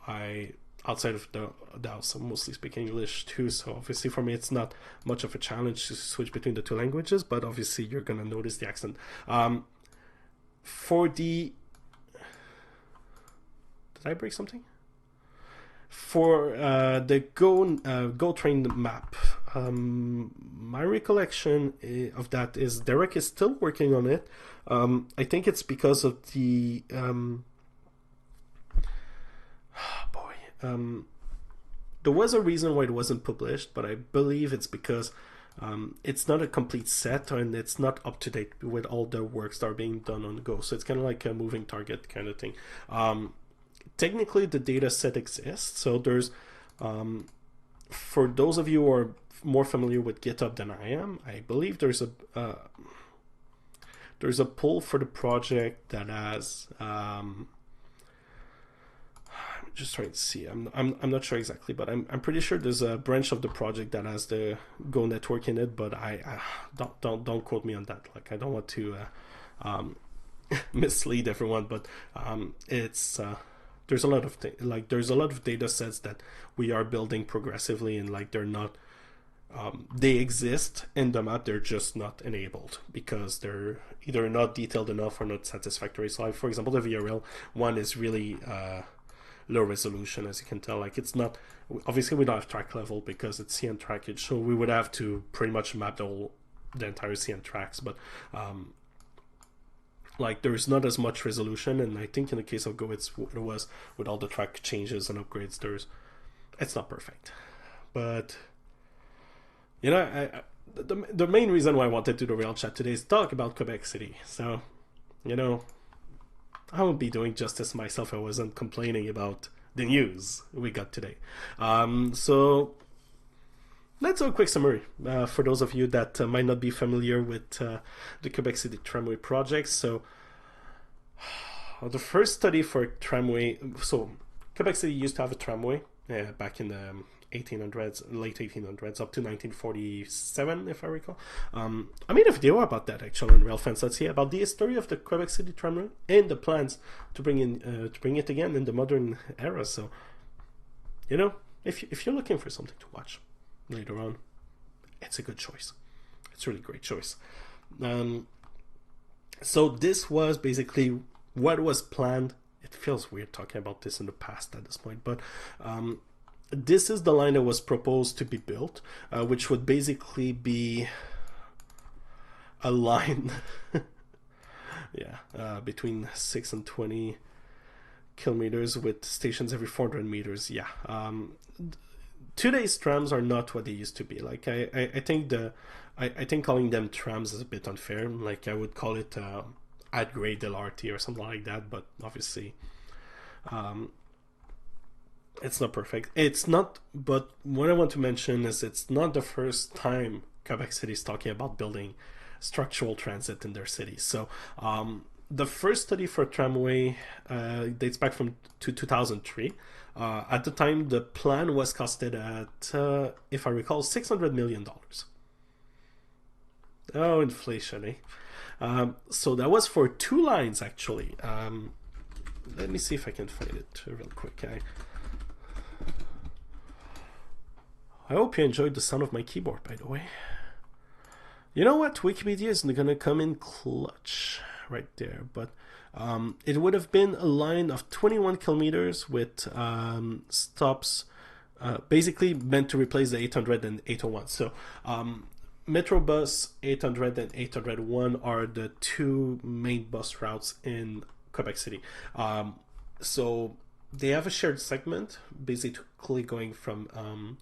I outside of the house, I mostly speak English too. So obviously, for me, it's not much of a challenge to switch between the two languages. But obviously, you're gonna notice the accent. For the Did I break something? For the Go Train map, my recollection of that is Derek is still working on it. I think it's because of the there was a reason why it wasn't published, but I believe it's because it's not a complete set and it's not up to date with all the works that are being done on Go. So it's kind of like a moving target kind of thing. Technically, the data set exists. So there's, for those of you who are more familiar with GitHub than I am, I believe there's a pull for the project that has. I'm just trying to see. I'm not sure exactly, but I'm pretty sure there's a branch of the project that has the Go network in it. But I don't quote me on that. Like I don't want to mislead everyone, but it's. There's a lot of there's a lot of data sets that we are building progressively, and like they're not they exist in the map, they're just not enabled because they're either not detailed enough or not satisfactory. So for example, the VRL one is really low resolution, as you can tell. Like it's not, obviously we don't have track level because it's CN trackage, so we would have to pretty much map the entire CN tracks, but like there's not as much resolution, and I think in the case of Go it was with all the track changes and upgrades, it's not perfect. But you know, the main reason why I wanted to do the RailChat today is talk about Quebec City. So you know, I would be doing justice myself if I wasn't complaining about the news we got today. So let's do a quick summary for those of you that might not be familiar with the Quebec City Tramway project. So the first study for tramway, so Quebec City used to have a tramway back in the 1800s, late 1800s, up to 1947, if I recall. I made a video about that actually on RailFans.ca about the history of the Quebec City Tramway and the plans to bring it again in the modern era. So, you know, if you're looking for something to watch later on, it's a good choice. It's a really great choice. So this was basically what was planned. It feels weird talking about this in the past at this point, but this is the line that was proposed to be built, which would basically be a line between 6 and 20 kilometers with stations every 400 meters. Today's trams are not what they used to be. Like I think calling them trams is a bit unfair. Like I would call it at grade LRT or something like that, but obviously it's not perfect. It's not, but what I want to mention is it's not the first time Quebec City is talking about building structural transit in their city. So the first study for tramway dates back to 2003. At the time, the plan was costed at, if I recall, $600 million. Oh, inflation, eh? So that was for 2 lines, actually. Let me see if I can find it real quick. I hope you enjoyed the sound of my keyboard, by the way. You know what? Wikipedia is going to come in clutch right there. But it would have been a line of 21 kilometers with stops basically meant to replace the 800 and 801. So Metrobus 800 and 801 are the 2 main bus routes in Quebec City. So they have a shared segment basically going from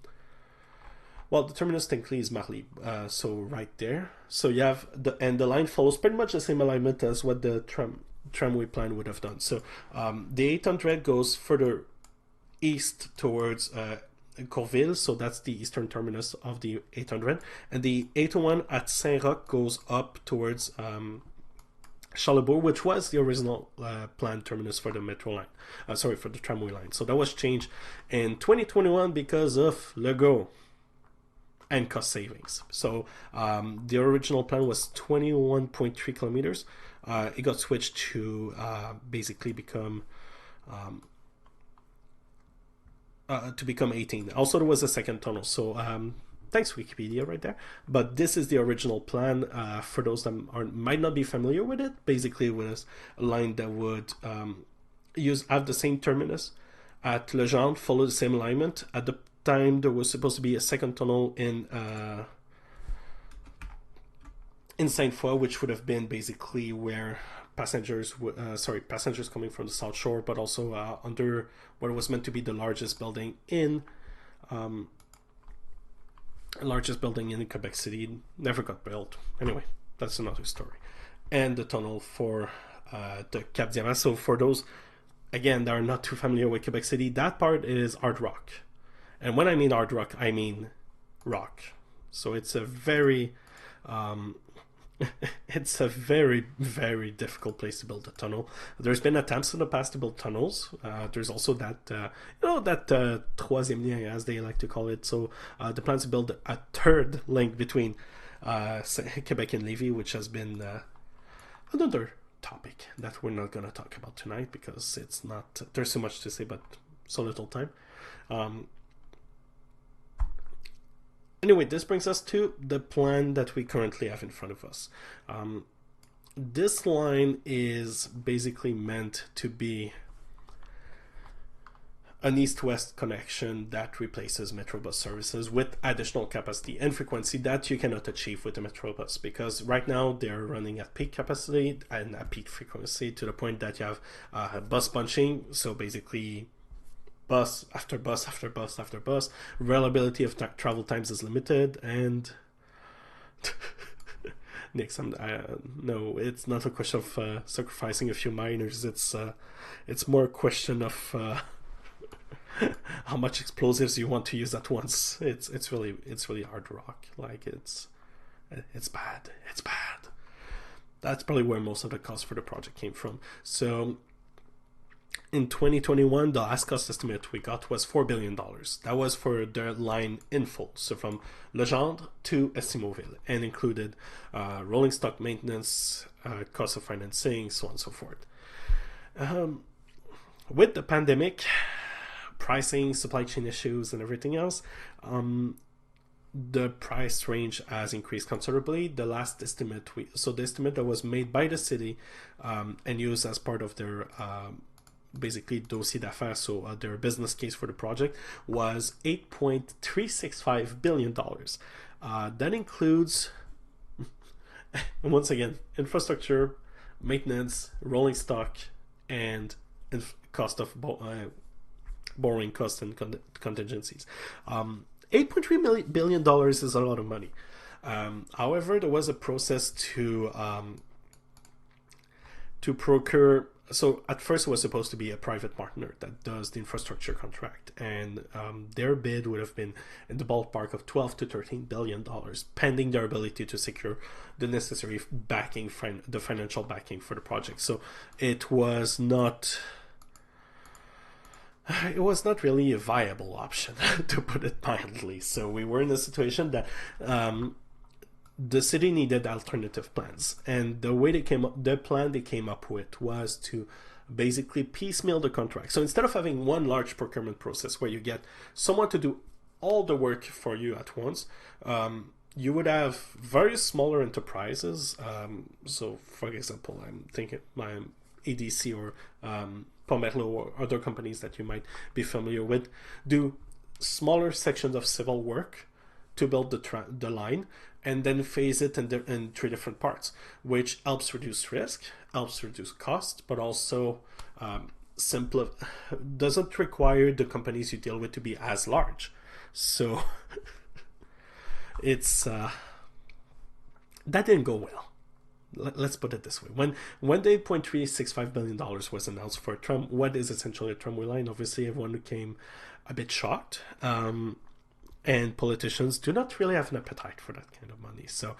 Well, the terminus technically is Marly, so right there. So you have the line follows pretty much the same alignment as what the tramway plan would have done. So the 800 goes further east towards Corville, so that's the eastern terminus of the 800, and the 801 at Saint-Roch goes up towards Charlebourg, which was the original planned terminus for the metro line, for the tramway line. So that was changed in 2021 because of Legault and cost savings. So the original plan was 21.3 kilometers. It got switched to basically become 18. Also, there was a second tunnel. So thanks Wikipedia right there. But this is the original plan. For those that might not be familiar with it, basically it was a line that would have the same terminus at Legendre, follow the same alignment. At the time, there was supposed to be a second tunnel in Sainte-Foy, which would have been basically where passengers coming from the South Shore, but also under what was meant to be the largest building in Quebec City, never got built. Anyway, that's another story. And the tunnel for the Cap Diamant. So for those, again, that are not too familiar with Quebec City, that part is hard rock. And when I mean hard rock, I mean rock. So it's a very very difficult place to build a tunnel. There's been attempts in the past to build tunnels. There's also that troisième lien, as they like to call it. So the plans to build a third link between Quebec and Lévis, which has been another topic that we're not going to talk about tonight because it's not. There's so much to say, but so little time. Anyway, this brings us to the plan that we currently have in front of us. This line is basically meant to be an east-west connection that replaces Metrobus services with additional capacity and frequency that you cannot achieve with the Metrobus, because right now they're running at peak capacity and at peak frequency to the point that you have bus bunching. So basically bus after bus after bus after bus. Reliability of travel times is limited, and Nick, no, it's not a question of sacrificing a few miners. It's more a question of how much explosives you want to use at once. It's really hard rock. Like it's bad. It's bad. That's probably where most of the cost for the project came from. So in 2021, the last cost estimate we got was $4 billion. That was for the line in full, so from Legendre to Estimoville, and included rolling stock maintenance, cost of financing, so on and so forth. With the pandemic, pricing, supply chain issues, and everything else, the price range has increased considerably. The last estimate, the estimate that was made by the city and used as part of their basically dossier d'affaires, so their business case for the project, was $8.365 billion. That includes, once again, infrastructure, maintenance, rolling stock, and cost of borrowing costs and contingencies. $8.3 billion is a lot of money. However, there was a process to procure. So at first it was supposed to be a private partner that does the infrastructure contract, and their bid would have been in the ballpark of $12 to $13 billion, pending their ability to secure the necessary backing, the financial backing for the project. So it was not really a viable option, to put it mildly. So we were in a situation that the city needed alternative plans, and the plan they came up with was to basically piecemeal the contract. So instead of having one large procurement process where you get someone to do all the work for you at once, you would have various smaller enterprises. So for example, I'm thinking my ADC or Pomerleau or other companies that you might be familiar with, do smaller sections of civil work to build the line, and then phase it in three different parts, which helps reduce risk, helps reduce cost, but also doesn't require the companies you deal with to be as large. So it's that didn't go well. Let's put it this way: when the $8.365 billion was announced for what is essentially a tramway line, obviously everyone became a bit shocked. And politicians do not really have an appetite for that kind of money. So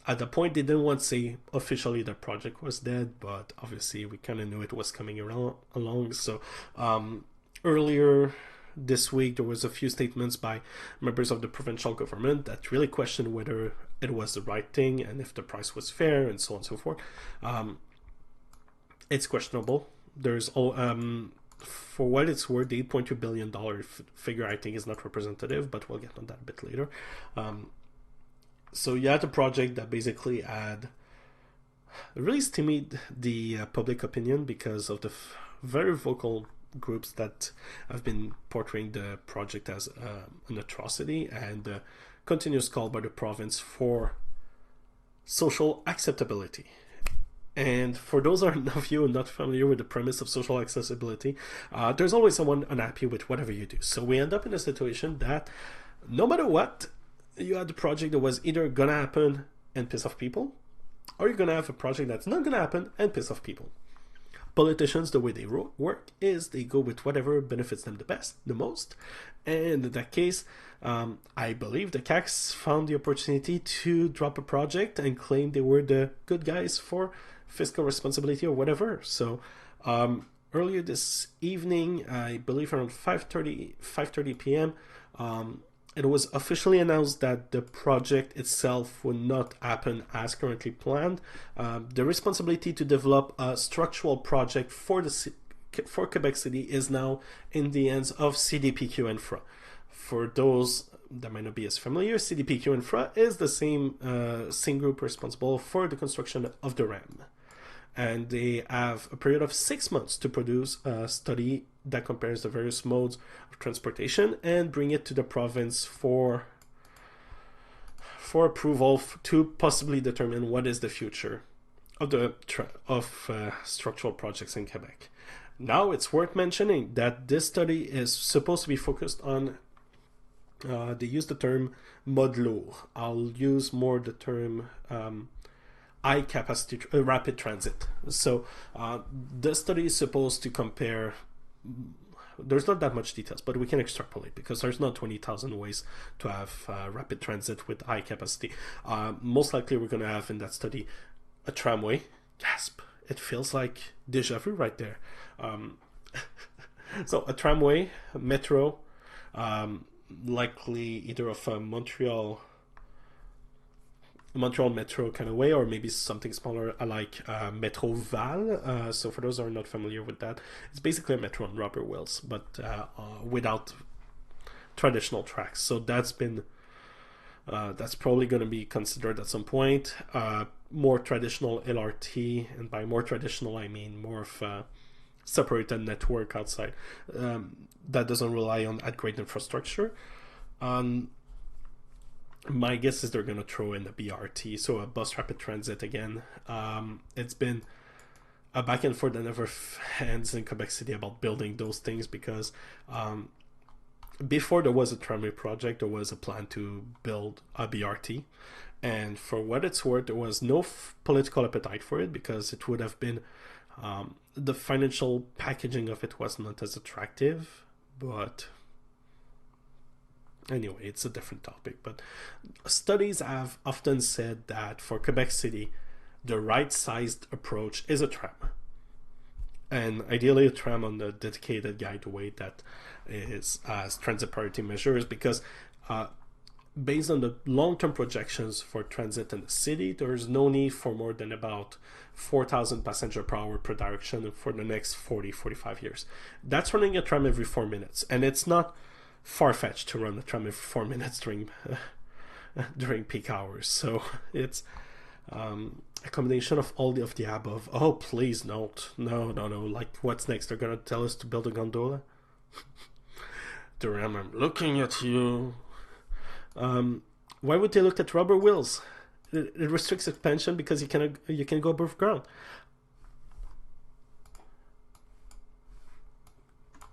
at the point, they didn't want to say officially the project was dead, but obviously we kind of knew it was coming along. So earlier this week, there was a few statements by members of the provincial government that really questioned whether it was the right thing and if the price was fair and so on and so forth. It's questionable. There's for what it's worth, the $8.2 billion figure I think is not representative, but we'll get on that a bit later. So you had a project that basically had really stymied the public opinion because of the very vocal groups that have been portraying the project as an atrocity, and the continuous call by the province for social acceptability. And for those of you not familiar with the premise of social accessibility, there's always someone unhappy with whatever you do. So we end up in a situation that no matter what, you had a project that was either gonna happen and piss off people, or you're gonna have a project that's not gonna happen and piss off people. Politicians, the way they work is they go with whatever benefits them the most. And in that case, I believe the CACs found the opportunity to drop a project and claim they were the good guys for fiscal responsibility or whatever. So earlier this evening, I believe around 5:30 p.m., it was officially announced that the project itself would not happen as currently planned. The responsibility to develop a structural project for Quebec City is now in the hands of CDPQ Infra. For those that might not be as familiar, CDPQ Infra is the same group responsible for the construction of the REM. And they have a period of 6 months to produce a study that compares the various modes of transportation and bring it to the province for approval to possibly determine what is the future of structural projects in Quebec. Now, it's worth mentioning that this study is supposed to be focused on, they use the term mode lourd. I'll use more the term high capacity rapid transit. So the study is supposed to compare, there's not that much details, but we can extrapolate because there's not 20,000 ways to have rapid transit with high capacity. Most likely we're going to have in that study a tramway. Gasp, it feels like deja vu right there. So a tramway, a metro, likely either of a Montreal Metro kind of way, or maybe something smaller like Metro Val. So for those who are not familiar with that, it's basically a metro on rubber wheels, but without traditional tracks. So that's probably going to be considered at some point. More traditional LRT, and by more traditional I mean more of a separated network outside that doesn't rely on great infrastructure. My guess is they're going to throw in the BRT, so a bus rapid transit again. It's been a back and forth that never ends in Quebec City about building those things, because before there was a tramway project, there was a plan to build a BRT. And for what it's worth, there was no political appetite for it, because it would have been, the financial packaging of it was not as attractive. But anyway, it's a different topic. But studies have often said that for Quebec City, the right-sized approach is a tram. And ideally a tram on the dedicated guideway that is as transit priority measures, because based on the long-term projections for transit in the city, there's no need for more than about 4,000 passenger per hour per direction for the next 40-45 years. That's running a tram every 4 minutes, and it's not far-fetched to run a tram every 4 minutes during peak hours. So it's a combination of all of the above. Oh, please no. Like, what's next? They're gonna tell us to build a gondola? The Ram, I'm looking at you. Why would they look at rubber wheels? It restricts expansion because you can go above ground.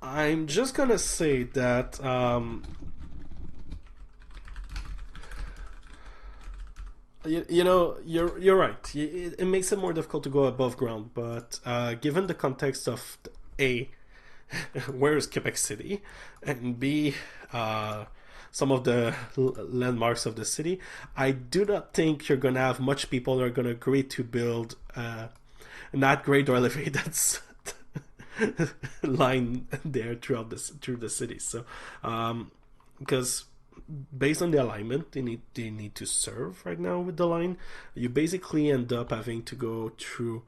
I'm just gonna say that You know, you're right. It makes it more difficult to go above ground, but given the context of A, where is Quebec City, and B, some of the landmarks of the city, I do not think you're going to have much people that are going to agree to build not grade or elevated line there through the city. So, because based on the alignment they need to serve right now with the line, you basically end up having to go through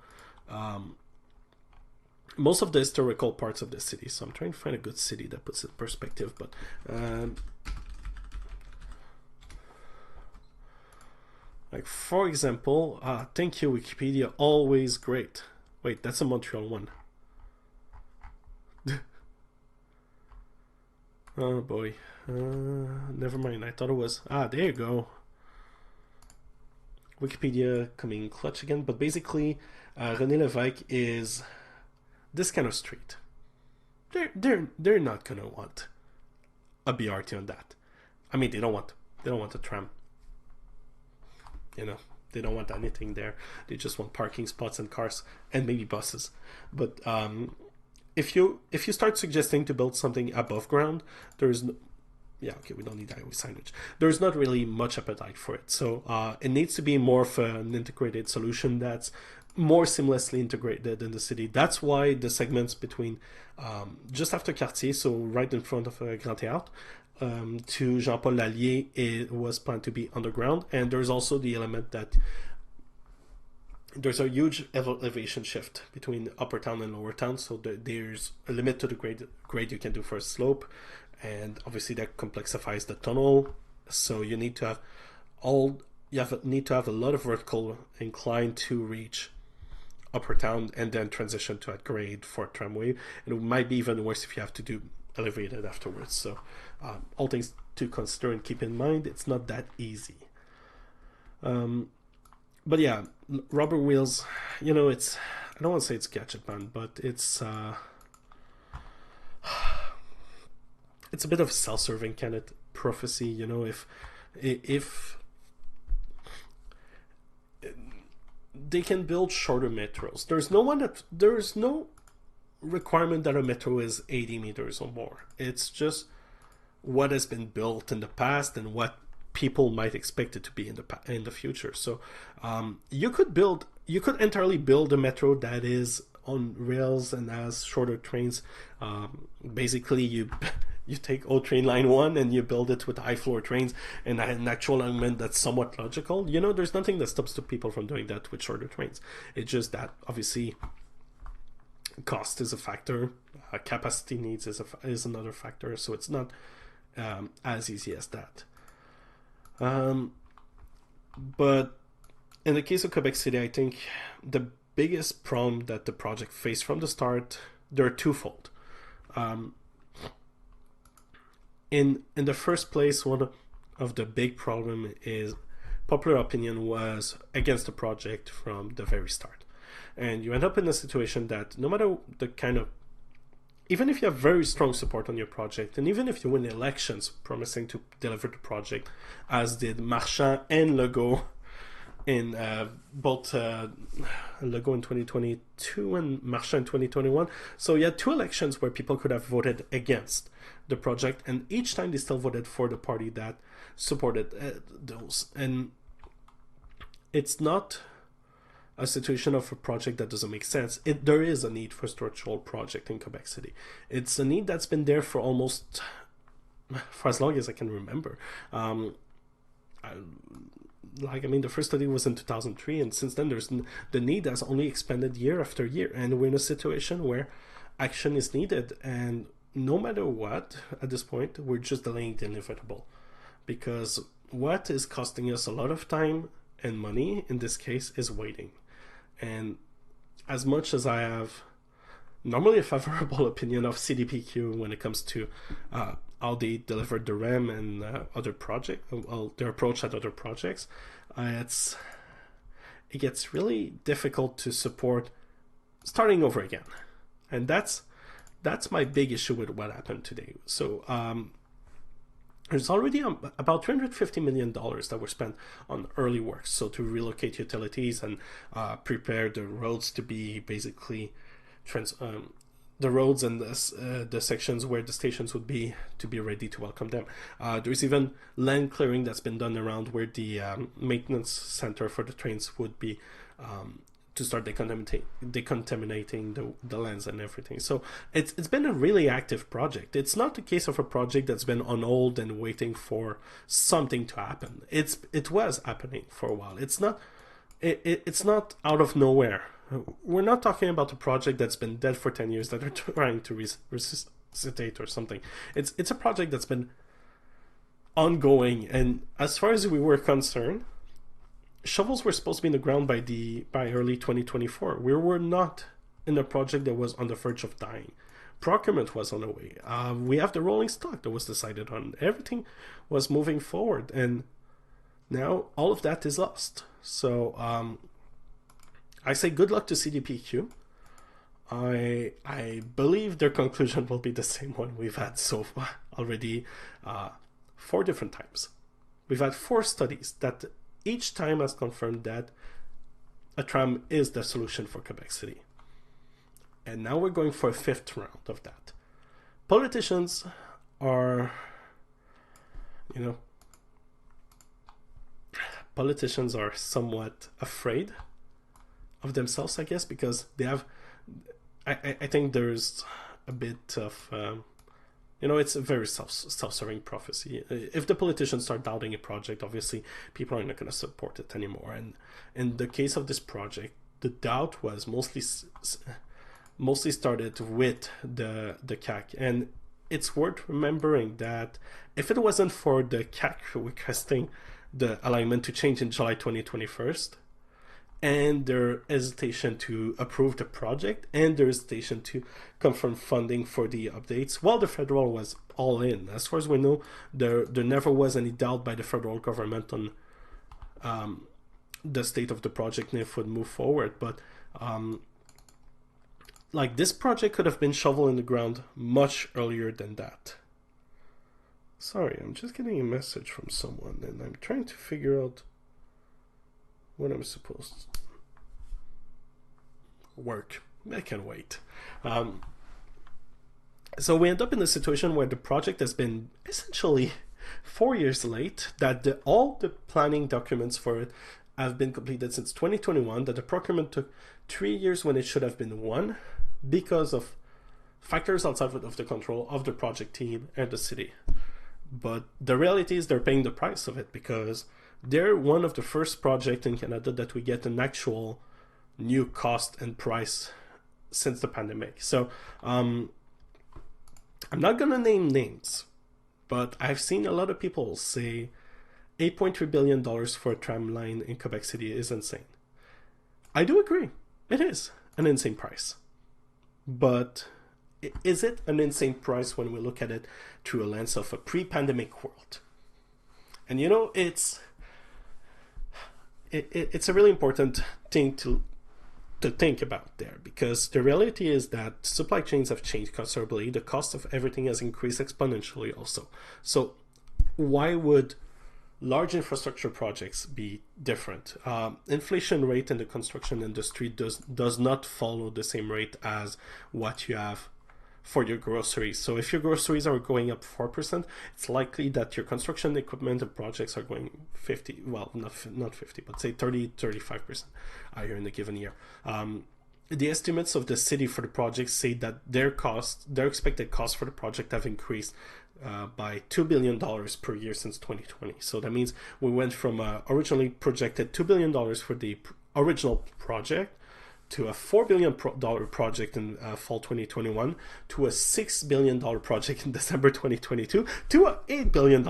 most of the historical parts of the city. So I'm trying to find a good city that puts it in perspective, but like for example, thank you Wikipedia, always great. Wait, that's a Montreal one. Oh boy. Never mind. I thought it was. There you go. Wikipedia coming clutch again. But basically, René Lévesque is this kind of street. They're not gonna want a BRT on that. I mean, they don't want a tram. You know, they don't want anything there. They just want parking spots and cars and maybe buses. But if you start suggesting to build something above ground, there's no, yeah, okay, we don't need highway signage. There's not really much appetite for it. So it needs to be more of an integrated solution that's more seamlessly integrated in the city. That's why the segments between just after Cartier, so right in front of Grand Théâtre, to Jean-Paul Lallier, it was planned to be underground. And there's also the element that there's a huge elevation shift between upper town and lower town, so there's a limit to the grade you can do for a slope, and obviously that complexifies the tunnel. So you need to have a lot of vertical incline to reach upper town and then transition to a grade for tramway. And it might be even worse if you have to do elevated afterwards. So all things to consider and keep in mind, it's not that easy. But yeah, rubber wheels, you know, it's, I don't want to say it's gadget man, but it's a bit of a self-serving kind of prophecy, you know. If they can build shorter metros, there's no requirement that a metro is 80 meters or more. It's just what has been built in the past and what people might expect it to be in the future. So you could entirely build a metro that is on rails and has shorter trains. Basically, you take O Train Line 1 and you build it with high floor trains and an actual alignment that's somewhat logical. You know, there's nothing that stops the people from doing that with shorter trains. It's just that obviously cost is a factor, capacity needs is another factor. So it's not as easy as that. But in the case of Quebec City, I think the biggest problem that the project faced from the start, they're twofold. In the first place, one of the big problem is popular opinion was against the project from the very start. And you end up in a situation that no matter the kind of, even if you have very strong support on your project, and even if you win elections promising to deliver the project, as did Marchand and Legault in both Legault in 2022 and Marchand in 2021. So you had two elections where people could have voted against the project, and each time they still voted for the party that supported those. And it's not a situation of a project that doesn't make sense. There is a need for a structural project in Quebec City. It's a need that's been there for as long as I can remember. The first study was in 2003, and since then the need has only expanded year after year, and we're in a situation where action is needed, and no matter what, at this point, we're just delaying the inevitable, because what is costing us a lot of time and money in this case is waiting. And as much as I have normally a favorable opinion of CDPQ when it comes to how they delivered the REM and other projects, their approach at other projects, it gets really difficult to support starting over again. And that's my big issue with what happened today. So there's already about $350 million that were spent on early works, so to relocate utilities and prepare the roads to be basically the roads and the sections where the stations would be to be ready to welcome them. There's even land clearing that's been done around where the maintenance center for the trains would be, to start decontaminating the lands and everything. So it's been a really active project. It's not the case of a project that's been on hold and waiting for something to happen. It was happening for a while. It's not out of nowhere. We're not talking about a project that's been dead for 10 years that are trying to resuscitate or something. It's a project that's been ongoing, and as far as we were concerned, shovels were supposed to be in the ground by early 2024. We were not in a project that was on the verge of dying. Procurement was on the way. We have the rolling stock that was decided on. Everything was moving forward, and now all of that is lost. So I say good luck to CDPQ. I believe their conclusion will be the same one we've had so far already 4 different times. We've had 4 studies that each time has confirmed that a tram is the solution for Quebec City. And now we're going for a 5th round of that. Politicians are, politicians are somewhat afraid of themselves, I guess, because they have, I think there's a bit of, it's a very self-serving prophecy. If the politicians start doubting a project, obviously people are not going to support it anymore. And in the case of this project, the doubt was mostly started with the CAC. And it's worth remembering that if it wasn't for the CAC requesting the alignment to change in July 2021, and their hesitation to approve the project, and their hesitation to confirm funding for the updates, while the federal was all in. As far as we know, there never was any doubt by the federal government on the state of the project and if it would move forward. But this project could have been shoveled in the ground much earlier than that. Sorry, I'm just getting a message from someone, and I'm trying to figure out what I'm supposed to work. I can wait. So we end up in a situation where the project has been essentially 4 years late, that all the planning documents for it have been completed since 2021, that the procurement took 3 years when it should have been 1 because of factors outside of the control of the project team and the city. But the reality is they're paying the price of it, because they're one of the first projects in Canada that we get an actual new cost and price since the pandemic. So I'm not going to name names, but I've seen a lot of people say $8.3 billion for a tram line in Quebec City is insane. I do agree. It is an insane price. But is it an insane price when we look at it through a lens of a pre-pandemic world? And it's a really important thing to think about there, because the reality is that supply chains have changed considerably. The cost of everything has increased exponentially also. So why would large infrastructure projects be different? Inflation rate in the construction industry does not follow the same rate as what you have for your groceries. So if your groceries are going up 4%, it's likely that your construction equipment and projects are going 50, well, not 50, but say 30-35% higher in a given year. The estimates of the city for the project say that their expected costs for the project have increased by $2 billion per year since 2020. So that means we went from originally projected $2 billion for the original project to a $4 billion project in fall 2021, to a $6 billion project in December 2022, to a $8 billion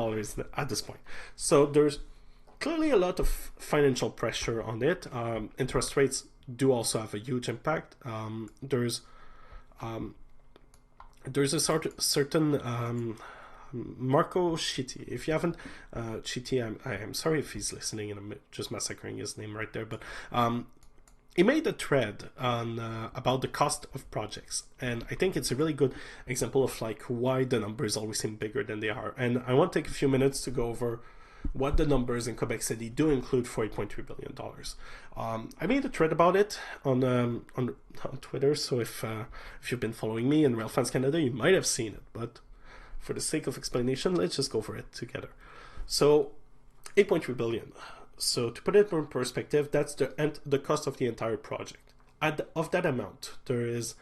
at this point. So there's clearly a lot of financial pressure on it. Interest rates do also have a huge impact. There's a certain Marco Chitti. If you haven't, Chitti, I'm sorry if he's listening and I'm just massacring his name right there, but he made a thread on about the cost of projects, and I think it's a really good example of like why the numbers always seem bigger than they are. And I want to take a few minutes to go over what the numbers in Quebec City do include for $8.3 billion. I made a thread about it on Twitter, so if you've been following me in RailFans Canada, you might have seen it, but for the sake of explanation, let's just go over it together. So 8.3 billion. So to put it in perspective, that's the cost of the entire project. Of that amount, there is,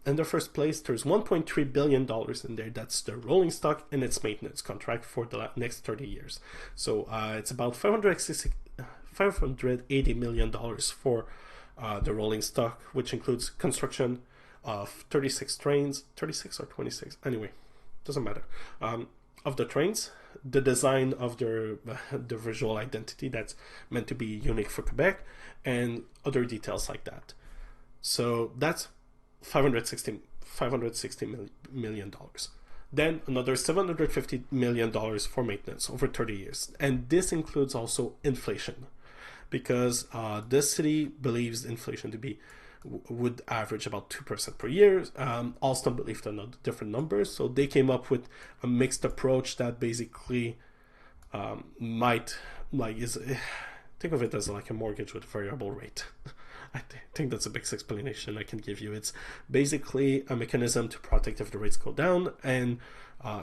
in the first place, there's $1.3 billion in there. That's the rolling stock and its maintenance contract for the next 30 years. So it's about $580 million for the rolling stock, which includes construction of 36 trains, 36 or 26, anyway, doesn't matter. Of the trains, the design of the visual identity that's meant to be unique for Quebec, and other details like that. So that's $560 million. Then another $750 million for maintenance over 30 years. And this includes also inflation, because the city believes inflation to be would average about 2% per year. Alstom believed in different numbers, so they came up with a mixed approach that basically might think of it as like a mortgage with a variable rate. I think that's the best explanation I can give you. It's basically a mechanism to protect if the rates go down and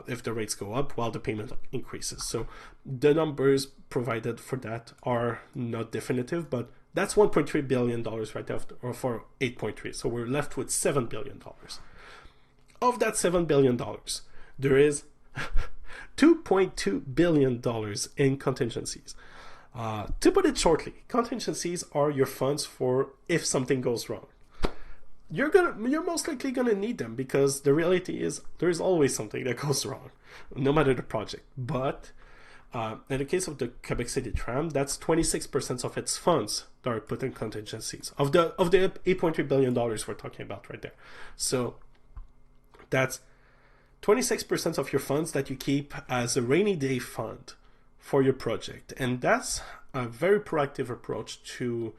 if the rates go up while the payment increases. So the numbers provided for that are not definitive, but that's $1.3 billion right after, or for 8.3. So we're left with $7 billion. Of that $7 billion, there is $2.2 billion in contingencies. To put it shortly, contingencies are your funds for if something goes wrong. You're most likely gonna need them, because the reality is there's always something that goes wrong, no matter the project. But in the case of the Quebec City Tram, that's 26% of its funds that are put in contingencies of the $8.3 billion we're talking about right there. So that's 26% of your funds that you keep as a rainy day fund for your project, and that's a very proactive approach to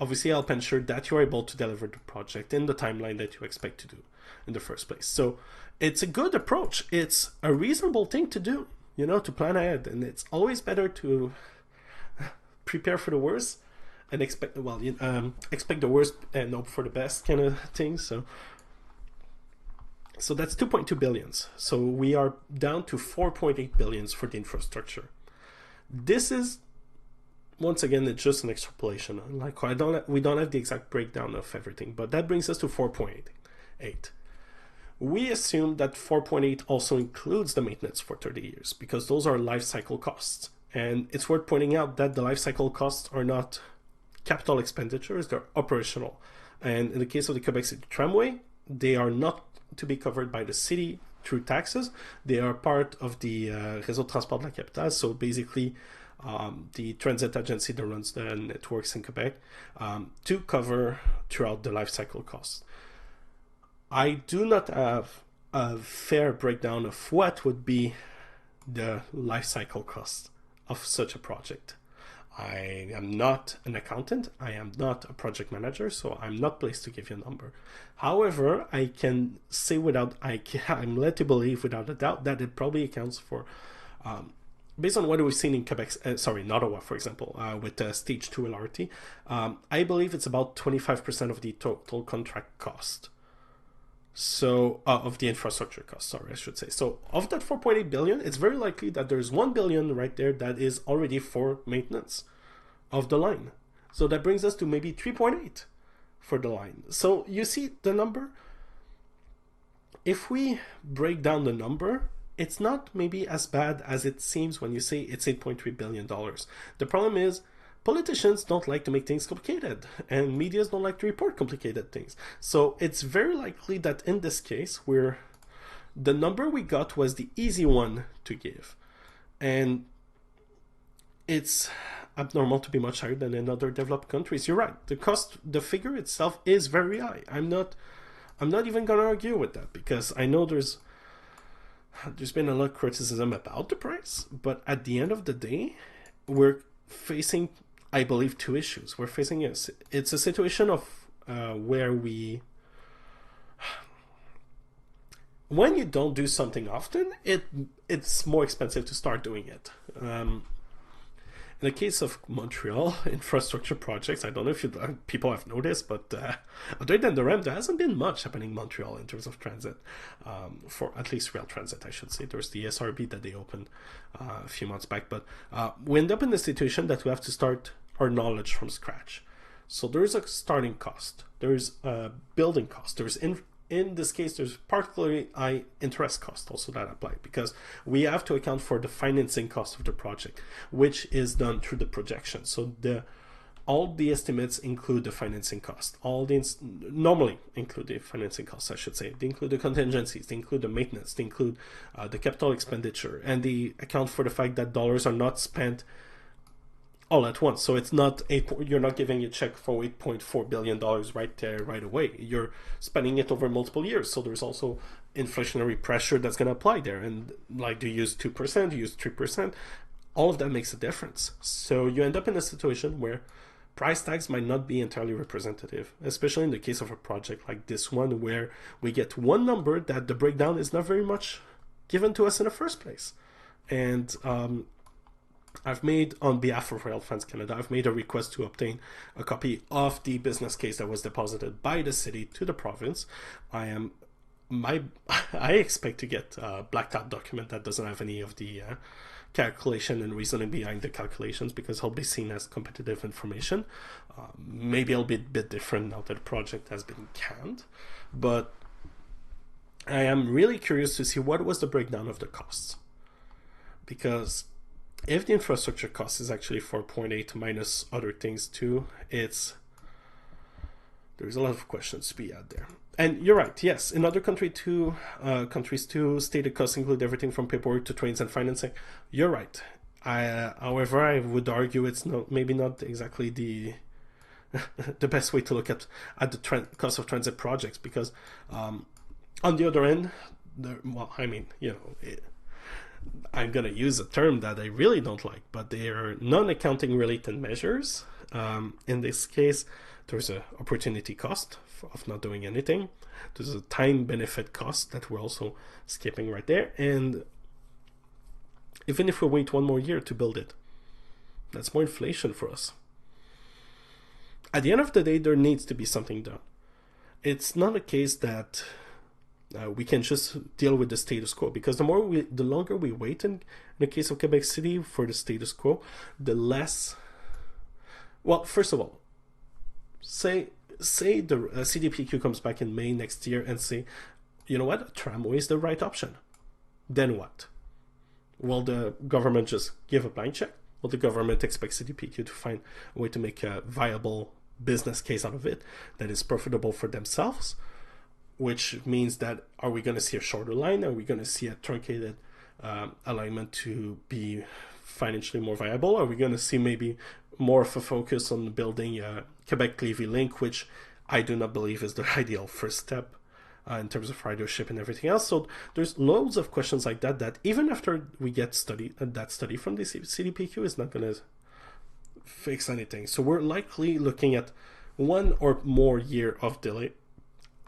obviously help ensure that you're able to deliver the project in the timeline that you expect to do in the first place. So it's a good approach. It's a reasonable thing to do, to plan ahead, and it's always better to prepare for the worst and expect the worst and hope for the best kind of thing. So that's 2.2 billions. So we are down to 4.8 billions for the infrastructure. This is, once again, it's just an extrapolation. Like we don't have the exact breakdown of everything, but that brings us to 4.8. We assume that 4.8 also includes the maintenance for 30 years, because those are life cycle costs. And it's worth pointing out that the life cycle costs are not capital expenditures, they're operational. And in the case of the Quebec City Tramway, they are not to be covered by the city through taxes. They are part of the Réseau de Transport de la Capitale, so basically the transit agency that runs the networks in Quebec, to cover throughout the life cycle costs. I do not have a fair breakdown of what would be the life cycle cost of such a project. I am not an accountant, I am not a project manager, so I'm not placed to give you a number. However, I can say I'm led to believe without a doubt that it probably accounts for, based on what we've seen in Quebec, in Ottawa, for example, with Stage 2 LRT, I believe it's about 25% of the total contract cost. So, of the infrastructure cost, I should say. So, of that 4.8 billion, it's very likely that there's 1 billion right there that is already for maintenance of the line. So that brings us to maybe 3.8 for the line. So you see the number? If we break down the number, it's not maybe as bad as it seems when you say it's $8.3 billion. The problem is, politicians don't like to make things complicated, and medias don't like to report complicated things. So it's very likely that in this case, the number we got was the easy one to give. And it's abnormal to be much higher than in other developed countries. You're right. The figure itself is very high. I'm not even going to argue with that, because I know there's been a lot of criticism about the price, but at the end of the day, we're facing I believe, two issues. We're facing it's a situation of where when you don't do something often, it's more expensive to start doing it. In the case of Montreal infrastructure projects, I don't know if people have noticed, but other than the REM, there hasn't been much happening in Montreal in terms of transit, for at least rail transit, I should say. There's the SRB that they opened a few months back, but we end up in the situation that we have to start our knowledge from scratch. So there's a starting cost, there's a building cost, there's in this case, there's particularly high interest cost also that apply, because we have to account for the financing cost of the project, which is done through the projection. So all the estimates include the financing cost. Normally include the financing costs, I should say. They include the contingencies, they include the maintenance, they include the capital expenditure, and they account for the fact that dollars are not spent all at once. So it's not you're not giving a check for $8.4 billion right there, right away. You're spending it over multiple years. So there's also inflationary pressure that's going to apply there. And like, do you use 2%, do you use 3%? All of that makes a difference. So you end up in a situation where price tags might not be entirely representative, especially in the case of a project like this one, where we get one number that the breakdown is not very much given to us in the first place. And I've made, on behalf of Rail France Canada, I've made a request to obtain a copy of the business case that was deposited by the city to the province. I expect to get a blacked out document that doesn't have any of the calculation and reasoning behind the calculations, because it'll be seen as competitive information. Maybe it'll be a bit different now that the project has been canned, but I am really curious to see what was the breakdown of the costs, because if the infrastructure cost is actually 4.8 minus other things too, there's a lot of questions to be had there. And you're right, yes, in other countries too, stated costs include everything from paperwork to trains and financing. You're right. However, I would argue it's maybe not exactly the the best way to look at the cost of transit projects, because on the other end, I'm going to use a term that I really don't like, but they are non-accounting related measures. In this case, there's an opportunity cost of not doing anything. There's a time benefit cost that we're also skipping right there. And even if we wait one more year to build it, that's more inflation for us. At the end of the day, there needs to be something done. It's not a case that we can just deal with the status quo, because the longer we wait in the case of Quebec City for the status quo, the less. Well, first of all, say the CDPQ comes back in May next year and say, you know what, a tramway is the right option. Then what? Will the government just give a blank check? Will the government expect CDPQ to find a way to make a viable business case out of it that is profitable for themselves? Which means that, are we going to see a shorter line? Are we going to see a truncated alignment to be financially more viable? Are we going to see maybe more of a focus on building a Quebec-Lévis link, which I do not believe is the ideal first step in terms of ridership and everything else? So there's loads of questions like that even after we get that study from the CDPQ is not going to fix anything. So we're likely looking at 1 or more year of delay.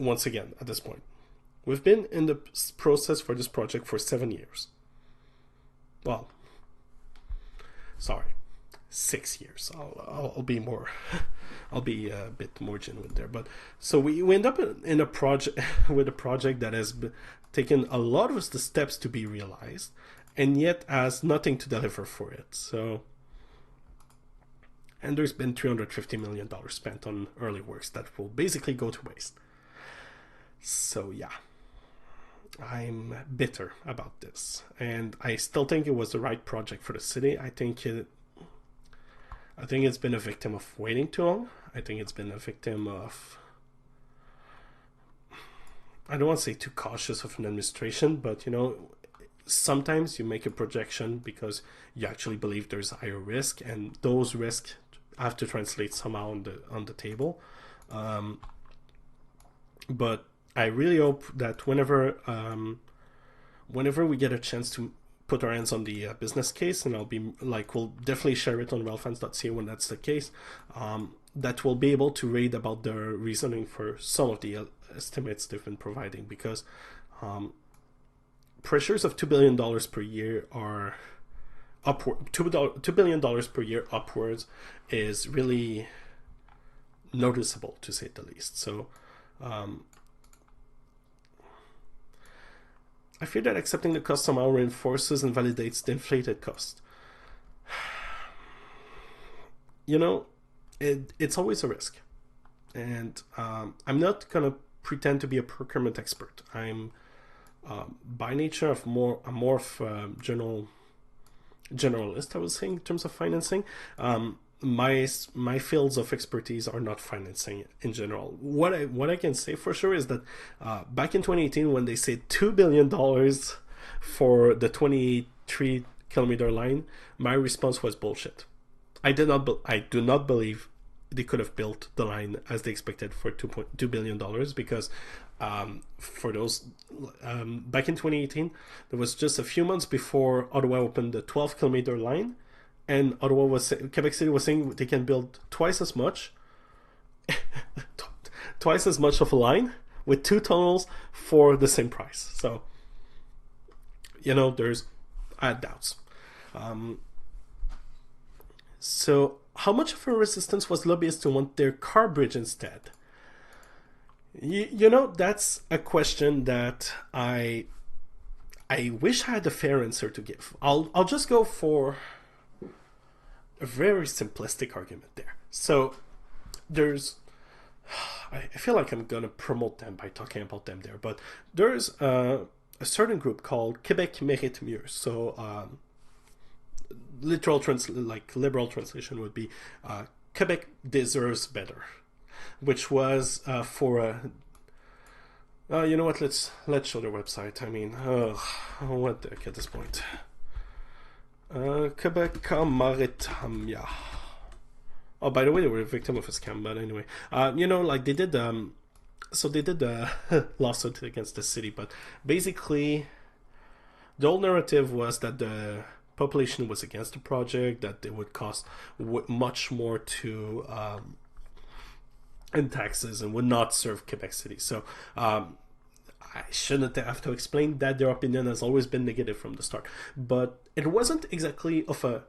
Once again, at this point, we've been in the process for this project for 7 years. Well, sorry, 6 years. I'll be more, I'll be a bit more genuine there. But so we end up in a project with a project that has taken a lot of the steps to be realized, and yet has nothing to deliver for it. So, and there's been $350 million spent on early works that will basically go to waste. So yeah, I'm bitter about this, and I still think it was the right project for the city. I think it's been a victim of waiting too long. I think it's been a victim of, I don't want to say too cautious of an administration, but sometimes you make a projection because you actually believe there's a higher risk, and those risks have to translate somehow on the table. But I really hope that whenever we get a chance to put our hands on the business case, and I'll be like, we'll definitely share it on railfans.ca when that's the case. That we'll be able to read about the reasoning for some of the estimates they've been providing, because pressures of $2 billion per year are upward. $2 billion per year upwards is really noticeable, to say the least. So I fear that accepting the cost somehow reinforces and validates the inflated cost. You know, it's always a risk. And I'm not going to pretend to be a procurement expert. I'm by nature I'm more of a generalist, I would say, in terms of financing. My fields of expertise are not financing in general. What I can say for sure is that back in 2018, when they said $2 billion for the 23-kilometer line, my response was bullshit. I do not believe they could have built the line as they expected for $2 billion, because for those back in 2018, there was just a few months before Ottawa opened the 12-kilometer line, and Quebec City was saying they can build twice as much of a line with 2 tunnels for the same price. So, you know, I had doubts. So how much of a resistance was lobbyists to want their car bridge instead? You know, that's a question that I wish I had a fair answer to give. I'll just go for a very simplistic argument there. So I feel like I'm gonna promote them by talking about them there, but there's a certain group called Québec mérite mieux. So liberal translation would be Quebec deserves better, which was for you know what, let's show their website. I mean, what the heck at this point. Quebec Maritime. Oh, by the way, they were a victim of a scam, but anyway, you know, like they did so they did a lawsuit against the city, but basically the whole narrative was that the population was against the project, that it would cost much more to in taxes and would not serve Quebec City. So I shouldn't have to explain that their opinion has always been negative from the start, but it wasn't exactly of a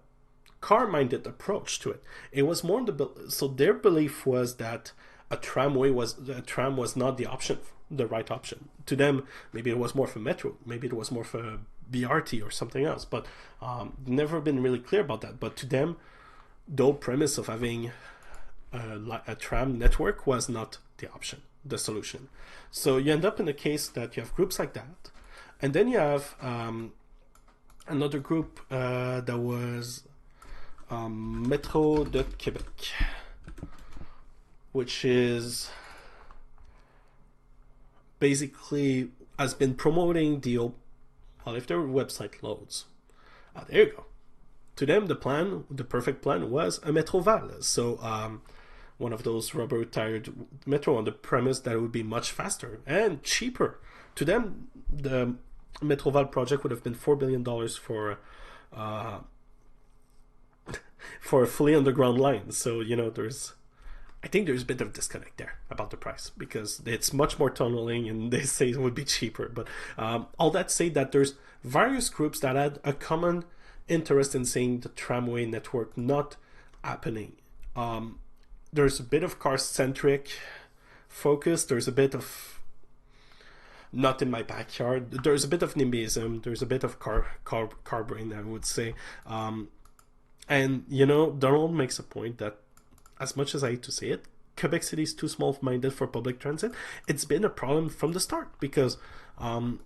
car-minded approach to it. It was more so their belief was that a tram was not the right option to them. Maybe it was more for metro, maybe it was more for BRT or something else, but never been really clear about that. But to them, the whole premise of having a tram network was not the option, the solution. So you end up in a case that you have groups like that, and then you have another group that was Métro de Québec, which is basically has been promoting the well, if their website loads, there you go. To them, the perfect plan was a Métroval. So one of those rubber-tired metro on the premise that it would be much faster and cheaper. To them, the Métroval project would have been $4 billion for a fully underground line. So, you know, I think there's a bit of disconnect there about the price, because it's much more tunneling and they say it would be cheaper. But all that say that there's various groups that had a common interest in seeing the tramway network not happening. There's a bit of car-centric focus. There's a bit of not in my backyard. There's a bit of NIMBYism. There's a bit of car brain, I would say. And, you know, Donald makes a point that, as much as I hate to say it, Quebec City is too small-minded for public transit. It's been a problem from the start, because in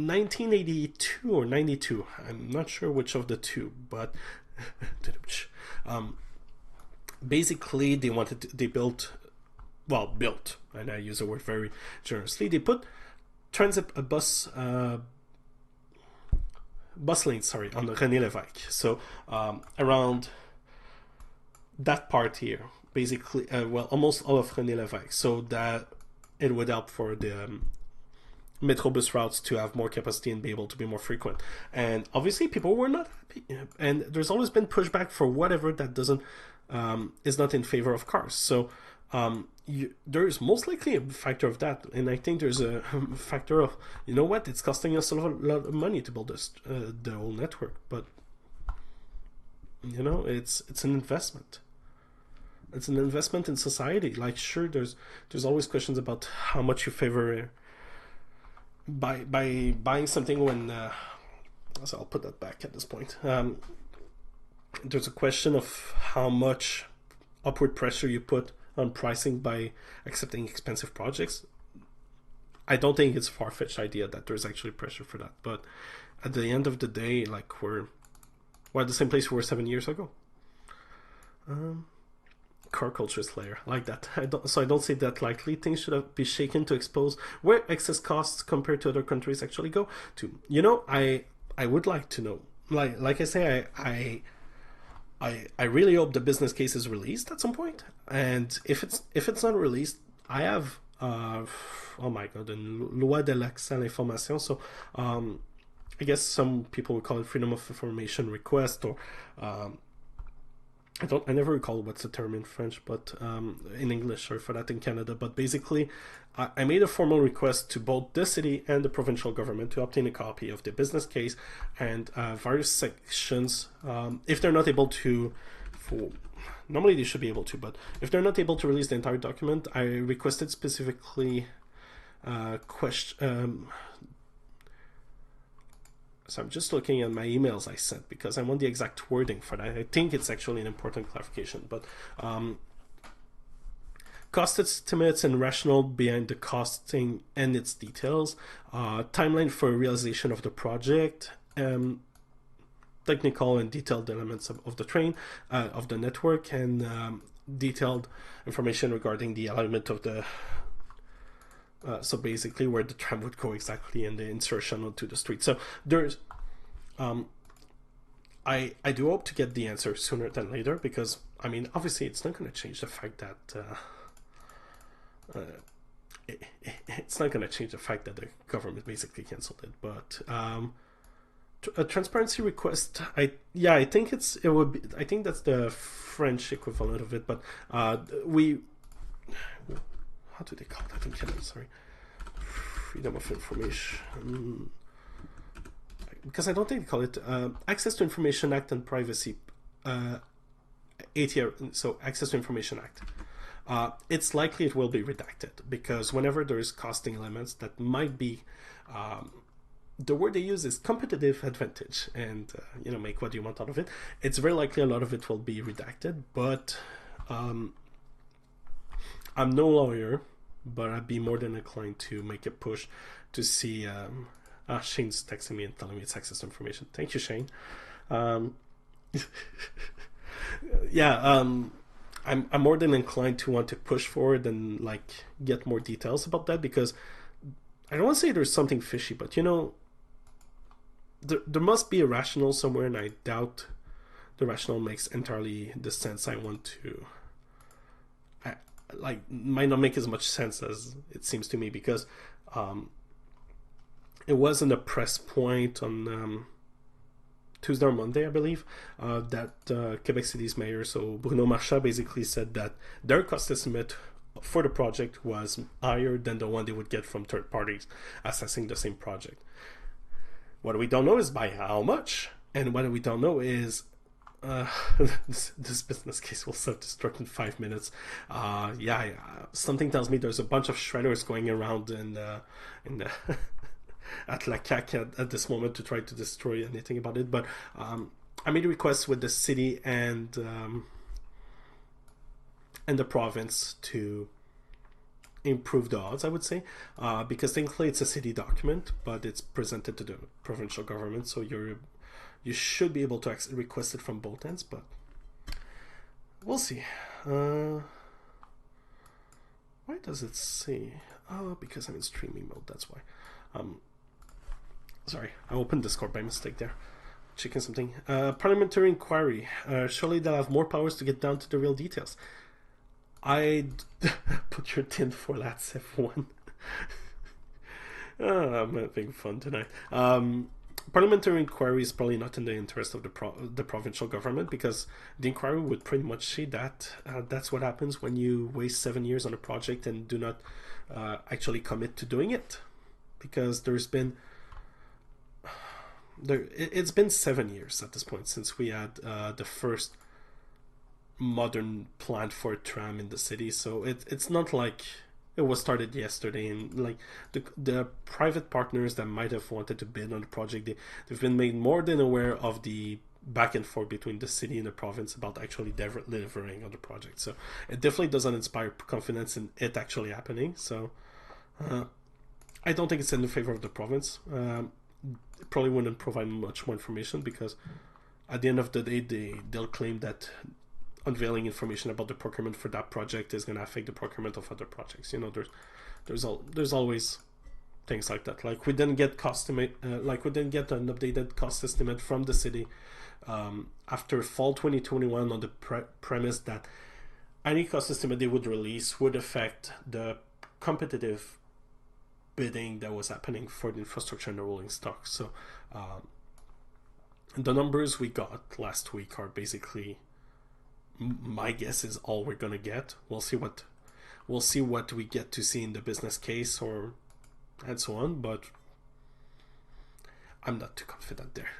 1982 or 92, I'm not sure which of the two, but basically they built, and I use the word very generously, they put bus lanes, on the René Lévesque. So around that part here, basically, almost all of René Lévesque, so that it would help for the Metrobus routes to have more capacity and be able to be more frequent. And obviously, people were not happy. And there's always been pushback for whatever that doesn't is not in favor of cars. So there's most likely a factor of that, and I think there's a factor of, you know what, it's costing us a lot of money to build this the whole network, but you know, it's an investment. It's an investment in society. Like, sure, there's always questions about how much you favor by buying something when. So I'll put that back at this point. There's a question of how much upward pressure you put on pricing by accepting expensive projects. I don't think it's a far-fetched idea that there's actually pressure for that, but at the end of the day, like, we're at the same place we were 7 years ago. Car culture slayer, like that. I don't see that likely. Things should be shaken to expose where excess costs compared to other countries actually go to. You know, I would like to know. Like I say, I really hope the business case is released at some point. And if it's not released, I have oh my god, the loi de l'accès à l'information. So I guess some people would call it freedom of information request, or I never recall what's the term in French, but in English, sorry for that, in Canada. But basically, I made a formal request to both the city and the provincial government to obtain a copy of the business case and various sections. If they're not able to, normally they should be able to, but if they're not able to release the entire document, I requested specifically so I'm just looking at my emails I sent because I want the exact wording for that. I think it's actually an important clarification, but cost estimates and rationale behind the costing and its details, timeline for realization of the project, technical and detailed elements of the train, of the network, and detailed information regarding the alignment of the so basically where the tram would go exactly and the insertion onto the street. So there's I do hope to get the answer sooner than later, because I mean, obviously it's not going to change the fact that it's not going to change the fact that the government basically canceled it. But a transparency request, I think it would be, I think that's the French equivalent of it, but how do they call that in Canada? Sorry, freedom of information. Because I don't think they call it Access to Information Act and Privacy, ATR. So Access to Information Act. It's likely it will be redacted, because whenever there's costing elements that might be, the word they use is competitive advantage, and you know, make what you want out of it. It's very likely a lot of it will be redacted, but. I'm no lawyer, but I'd be more than inclined to make a push to see. Shane's texting me and telling me it's access to information. Thank you, Shane. I'm more than inclined to want to push forward and like get more details about that, because I don't want to say there's something fishy, but you know, there must be a rationale somewhere, and I doubt the rationale makes entirely the sense I want to. Might not make as much sense as it seems to me, because it was in a press point on Tuesday or Monday, I believe, that Quebec City's mayor, so Bruno Marchand, basically said that their cost estimate for the project was higher than the one they would get from third parties assessing the same project. What we don't know is by how much, and what we don't know is this business case will self-destruct in 5 minutes. Something tells me there's a bunch of shredders going around in at La CAQ at this moment to try to destroy anything about it. But I made a request with the city and the province to improve the odds, I would say, because technically it's a city document, but it's presented to the provincial government, so you should be able to request it from both ends, but we'll see. Why does it say? Oh, because I'm in streaming mode, that's why. Sorry, I opened Discord by mistake there. Checking something. Parliamentary inquiry. Surely they'll have more powers to get down to the real details. I'd put your tin for that, F1. I'm having fun tonight. Parliamentary inquiry is probably not in the interest of the provincial government, because the inquiry would pretty much say that that's what happens when you waste 7 years on a project and do not actually commit to doing it. Because it's been 7 years at this point since we had the first modern plan for a tram in the city. So it's not like it was started yesterday, and like the private partners that might have wanted to bid on the project, they've been made more than aware of the back and forth between the city and the province about actually delivering on the project. So it definitely doesn't inspire confidence in it actually happening. So I don't think it's in the favor of the province. It probably wouldn't provide much more information, because at the end of the day they'll claim that unveiling information about the procurement for that project is going to affect the procurement of other projects. You know, there's always things like that. Like we didn't get we didn't get an updated cost estimate from the city after fall 2021 on the premise that any cost estimate they would release would affect the competitive bidding that was happening for the infrastructure and the rolling stock. So the numbers we got last week are basically, my guess is, all we're gonna get. We'll see what we get to see in the business case or and so on, but I'm not too confident there.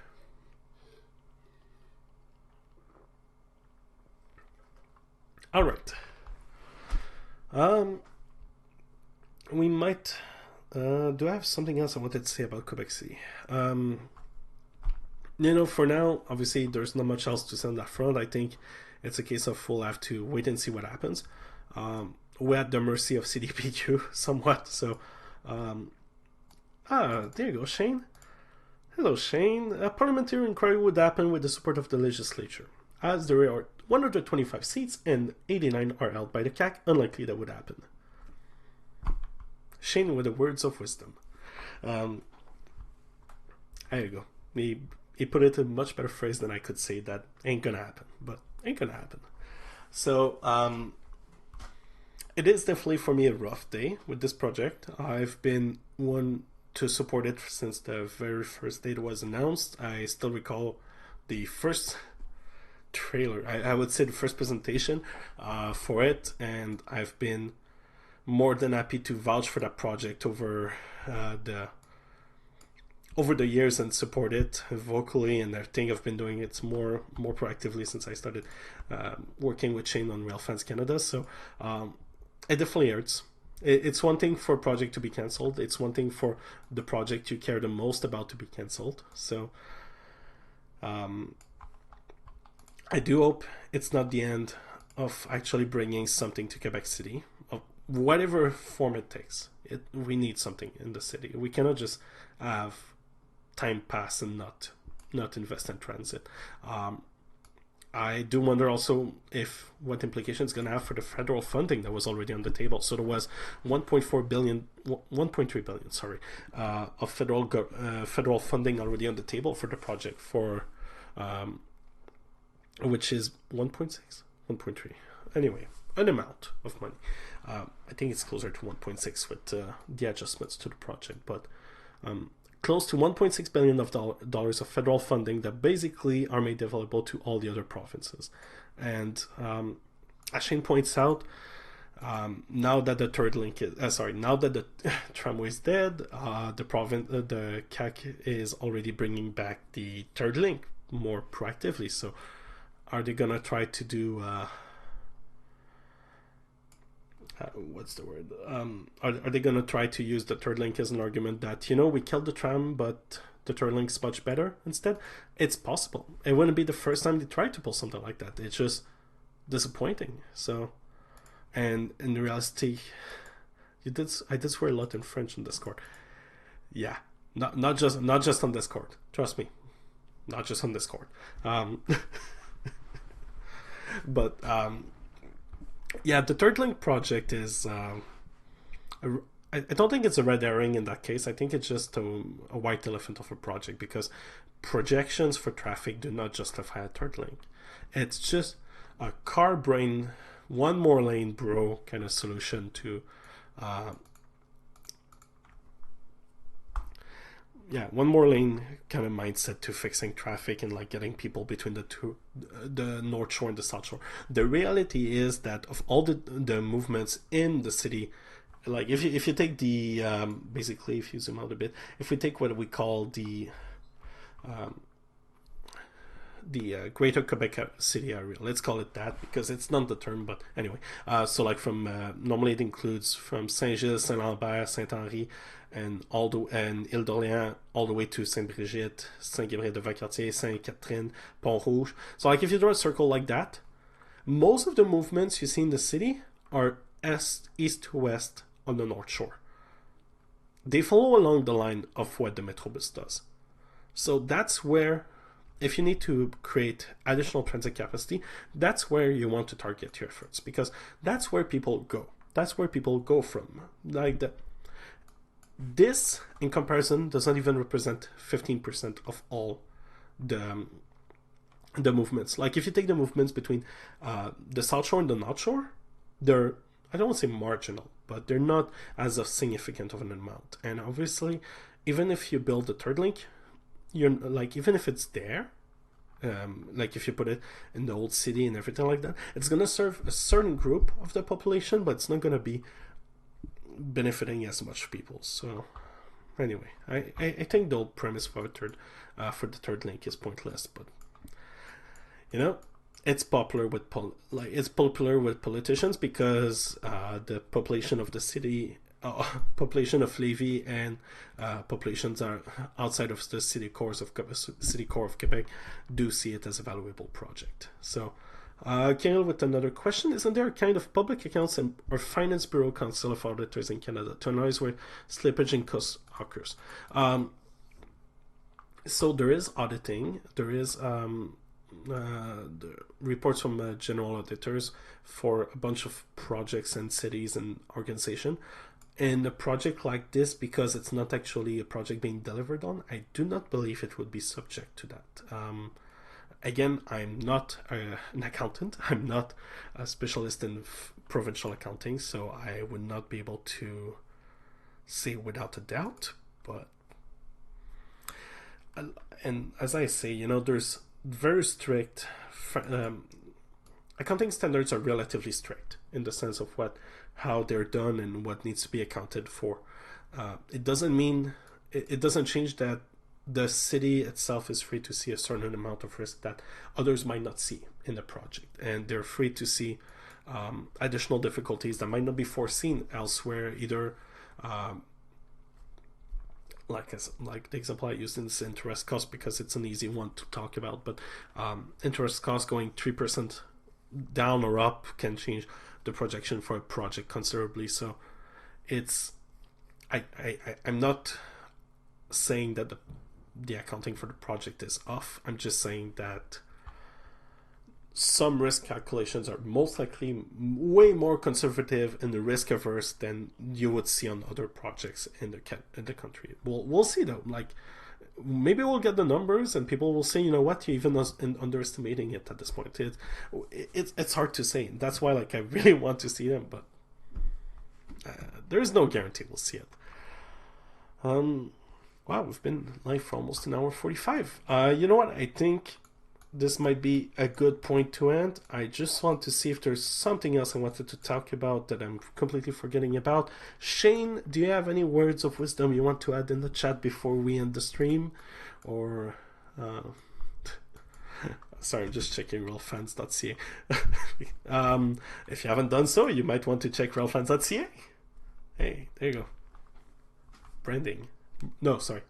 All right. We might. Do I have something else I wanted to say about Quebec City? For now, obviously, there's not much else to say on that front. I think it's a case of we'll have to wait and see what happens. We're at the mercy of CDPQ somewhat. So, there you go, Shane. Hello, Shane. A parliamentary inquiry would happen with the support of the legislature. As there are 125 seats and 89 are held by the CAC, unlikely that would happen. Shane with the words of wisdom. There you go. He put it in a much better phrase than I could say. That ain't gonna happen, but ain't gonna happen. So it is definitely for me a rough day with this project. I've been one to support it since the very first day it was announced. I still recall the first trailer, I would say the first presentation for it, and I've been more than happy to vouch for that project over the years and support it vocally, and I think I've been doing it more proactively since I started working with Shane on RailFans Canada. So it definitely hurts. It's one thing for a project to be cancelled. It's one thing for the project you care the most about to be cancelled. So I do hope it's not the end of actually bringing something to Quebec City, of whatever form it takes. We need something in the city. We cannot just have time pass and not invest in transit. I do wonder also what implications it's going to have for the federal funding that was already on the table. So there was 1.3 billion, of federal funding already on the table for the project, which is 1.3. Anyway, an amount of money. I think it's closer to 1.6 with the adjustments to the project, but close to 1.6 billion of dollars of federal funding that basically are made available to all the other provinces. And as Shane points out, now that the third link now that the tramway is dead, the CAC is already bringing back the third link more proactively. So are they gonna try to do what's the word? Are they going to try to use the third link as an argument that, we killed the tram, but the third link's much better instead? It's possible. It wouldn't be the first time they tried to pull something like that. It's just disappointing. So, and in reality, I did swear a lot in French on Discord. Yeah, not just on Discord. Trust me, not just on Discord. But yeah, the third link project is I don't think it's a red herring in that case. I think it's just a white elephant of a project, because projections for traffic do not justify a third link. It's just a car brain, one more lane bro kind of solution to yeah, one more lane kind of mindset to fixing traffic and like getting people between the North Shore and the South Shore. The reality is that of all the movements in the city, like if you take the basically, if you zoom out a bit, if we take what we call the Greater Quebec City area. Let's call it that because it's not the term, but anyway. So like from normally it includes from Saint-Gilles, Saint-Lambert, Saint-Henri, and Île d'Orléans all the way to Sainte-Brigitte, Saint-Gabriel-de-Valcartier, Sainte-Catherine, Pont-Rouge. So like if you draw a circle like that, most of the movements you see in the city are east to west on the North Shore. They follow along the line of what the Metrobus does. So that's where, if you need to create additional transit capacity, that's where you want to target your efforts because that's where people go. That's where people go from. Like this, in comparison, does not even represent 15% of all the movements. Like if you take the movements between the South Shore and the North Shore, they're, I don't want to say marginal, but they're not as significant of an amount. And obviously, even if you build the third link, you're like, even if it's there, like if you put it in the old city and everything like that, it's going to serve a certain group of the population, but it's not going to be benefiting as much people. So anyway, I think the old premise for the third link is pointless, but you know, it's popular with politicians because the population of the city, population of Lévis, and populations are outside of the city core of Quebec do see it as a valuable project. So, Kirill with another question: isn't there a kind of public accounts or finance bureau council of auditors in Canada to analyze where slippage in costs occurs? So there is auditing. There is the reports from general auditors for a bunch of projects and cities and organization. In a project like this, because it's not actually a project being delivered on, I do not believe it would be subject to that. Again, I'm not an accountant. I'm not a specialist in provincial accounting, so I would not be able to say without a doubt. But and as I say, you know, there's very strict accounting standards are relatively strict in the sense of how they're done and what needs to be accounted for. It doesn't mean it doesn't change that the city itself is free to see a certain amount of risk that others might not see in the project, and they're free to see additional difficulties that might not be foreseen elsewhere, either like the example I used in this interest cost, because it's an easy one to talk about, but interest cost going 3% down or up can change the projection for a project considerably. So it's I'm not saying that the accounting for the project is off. I'm just saying that some risk calculations are most likely way more conservative and risk averse than you would see on other projects in the country. We'll see though. Like maybe we'll get the numbers and people will say, you know what, you're even underestimating it at this point. It's hard to say. That's why like I really want to see them, but there is no guarantee we'll see it. Wow, we've been live for almost an hour 45. You know what? I think this might be a good point to end. I just want to see if there's something else I wanted to talk about that I'm completely forgetting about. Shane, do you have any words of wisdom you want to add in the chat before we end the stream? Or sorry, I'm just checking railfans.ca. If you haven't done so, you might want to check railfans.ca. Hey, there you go. Branding. No, sorry.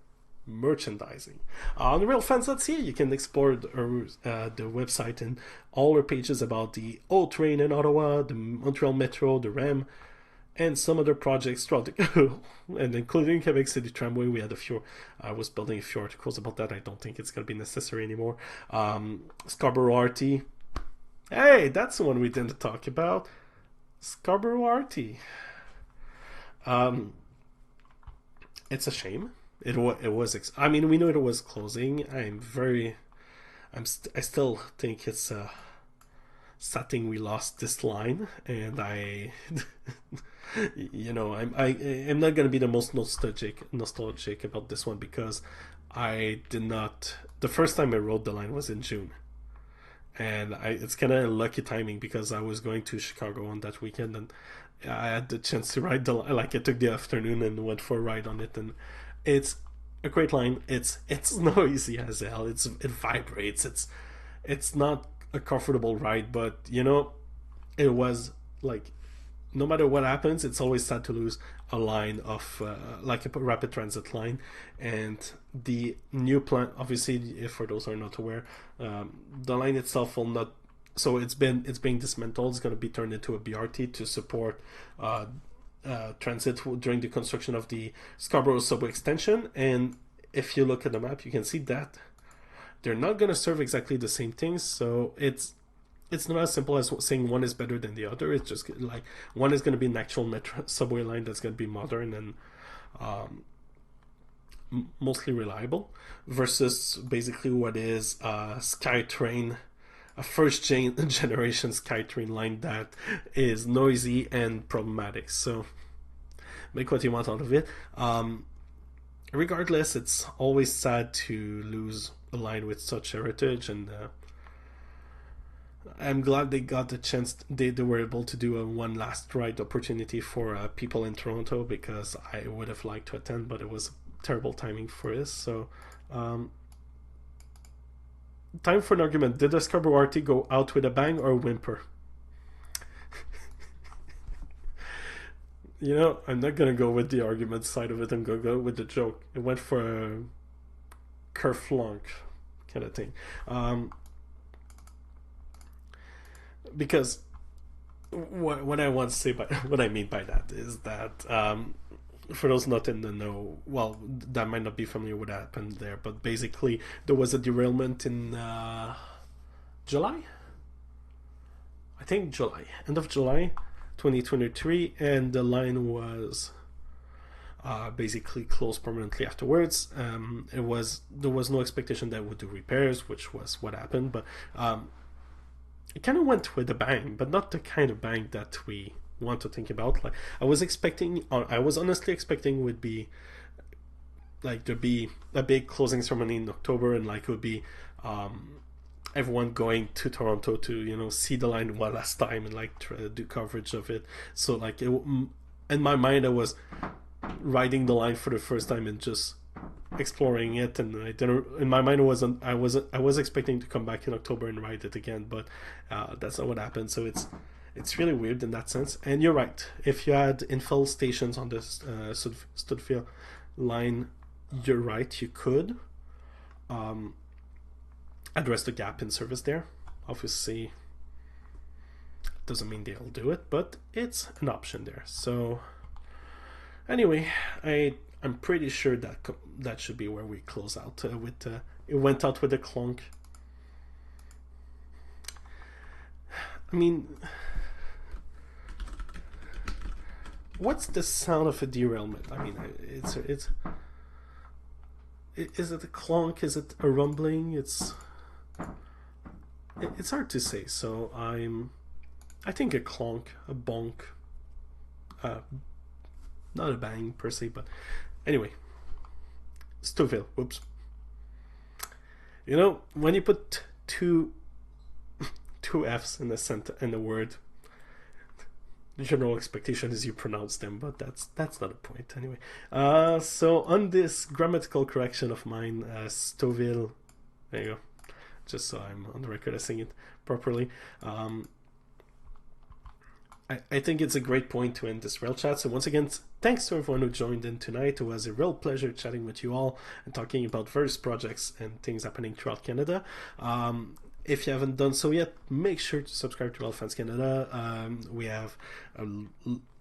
Merchandising. On railfans.ca, you can explore the website and all our pages about the O Train in Ottawa, the Montreal Metro, the REM, and some other projects throughout the and including Quebec City Tramway. We had a few. I was building a few articles about that. I don't think it's going to be necessary anymore. Scarborough RT. Hey, that's the one we didn't talk about. Scarborough RT. It's a shame. It was. I mean, we knew it was closing. I still think it's sad thing we lost this line, and I, you know, I'm not gonna be the most nostalgic about this one because I did not. The first time I rode the line was in June, and it's kind of lucky timing because I was going to Chicago on that weekend, and I had the chance to ride the line. Like I took the afternoon and went for a ride on it, and it's a great line. It's noisy as hell. It vibrates. It's not a comfortable ride, but you know, it was like no matter what happens, it's always sad to lose a line of like a rapid transit line. And the new plan, obviously, if for those who are not aware, the line itself will not. So it's being dismantled. It's going to be turned into a BRT to support transit during the construction of the Scarborough subway extension. And if you look at the map, you can see that they're not going to serve exactly the same things. So it's not as simple as saying one is better than the other. It's just like one is going to be an actual metro subway line that's going to be modern and mostly reliable, versus basically what is SkyTrain, a first generation SkyTrain line that is noisy and problematic. So make what you want out of it. Regardless, it's always sad to lose a line with such heritage, and I'm glad they got the chance. They were able to do a one last ride opportunity for people in Toronto, because I would have liked to attend, but it was terrible timing for this. So time for an argument. Did the Scarborough RT go out with a bang or a whimper? You know, I'm not gonna go with the argument side of it. I'm gonna go with the joke. It went for a kerflunk kind of thing. Because what I want to say by what I mean by that is that for those not in the know, well, that might not be familiar with what happened there, but basically there was a derailment in July. I think July, end of July, 2023, and the line was basically closed permanently afterwards. There was no expectation that it would do repairs, which was what happened, but it kind of went with a bang, but not the kind of bang that we want to think about. Like I was honestly expecting would be like there'd be a big closing ceremony in October, and like it would be everyone going to Toronto to, you know, see the line one last time and like try to do coverage of it. So like in my mind I was riding the line for the first time and just exploring it, and I didn't. In my mind, I was expecting to come back in October and ride it again, but that's not what happened. So it's really weird in that sense. And you're right. If you had infill stations on this Studfield line, you're right. You could address the gap in service there. Obviously, doesn't mean they'll do it, but it's an option there. So anyway, I'm pretty sure that should be where we close out with. It went out with a clunk. I mean, what's the sound of a derailment? I mean, is it a clunk? Is it a rumbling? It's hard to say. So I think a clonk, a bonk, not a bang per se, but anyway, Stouffville. Whoops. You know, when you put two F's in the word, the general expectation is you pronounce them, but that's not a point anyway. So on this grammatical correction of mine, Stouffville, there you go, just so I'm on the record as saying it properly. I think it's a great point to end this RailChat. So once again, thanks to everyone who joined in tonight. It was a real pleasure chatting with you all and talking about various projects and things happening throughout Canada. If you haven't done so yet, make sure to subscribe to RailFans Canada. We have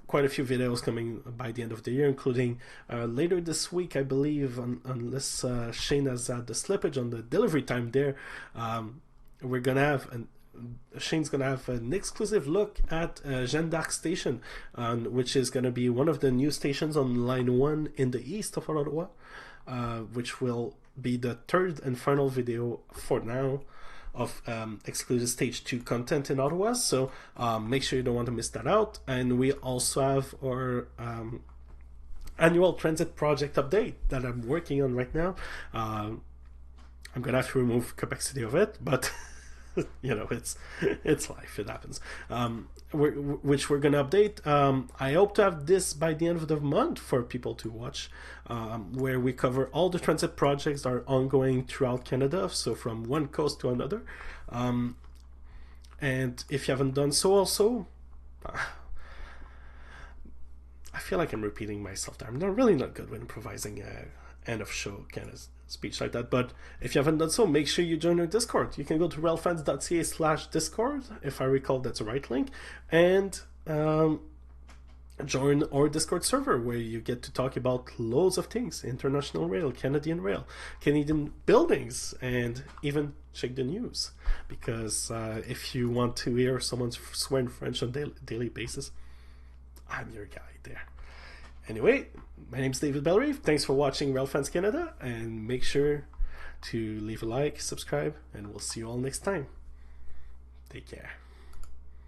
quite a few videos coming by the end of the year, including later this week, I believe, unless Shane has had the slippage on the delivery time there. We're going to have Shane's going to have an exclusive look at Jeanne d'Arc Station, which is going to be one of the new stations on Line 1 in the east of Ottawa, which will be the third and final video for now of exclusive Stage 2 content in Ottawa, so make sure you don't want to miss that out. And we also have our annual transit project update that I'm working on right now. I'm gonna have to remove Quebec City of it, but you know, it's life, it happens. Which we're gonna update. I hope to have this by the end of the month for people to watch, where we cover all the transit projects that are ongoing throughout Canada, so from one coast to another. And if you haven't done so also, I feel like I'm repeating myself there. I'm really not good with improvising end of show kind of speech like that. But if you haven't done so, make sure you join our Discord. You can go to railfans.ca/discord, if I recall that's the right link, and join our Discord server where you get to talk about loads of things: international rail, Canadian rail, Canadian buildings, and even check the news. Because if you want to hear someone swear in French on a daily basis, I'm your guy there. Anyway, my name is David Bellery. Thanks for watching RailFans Canada, and make sure to leave a like, subscribe, and we'll see you all next time. Take care.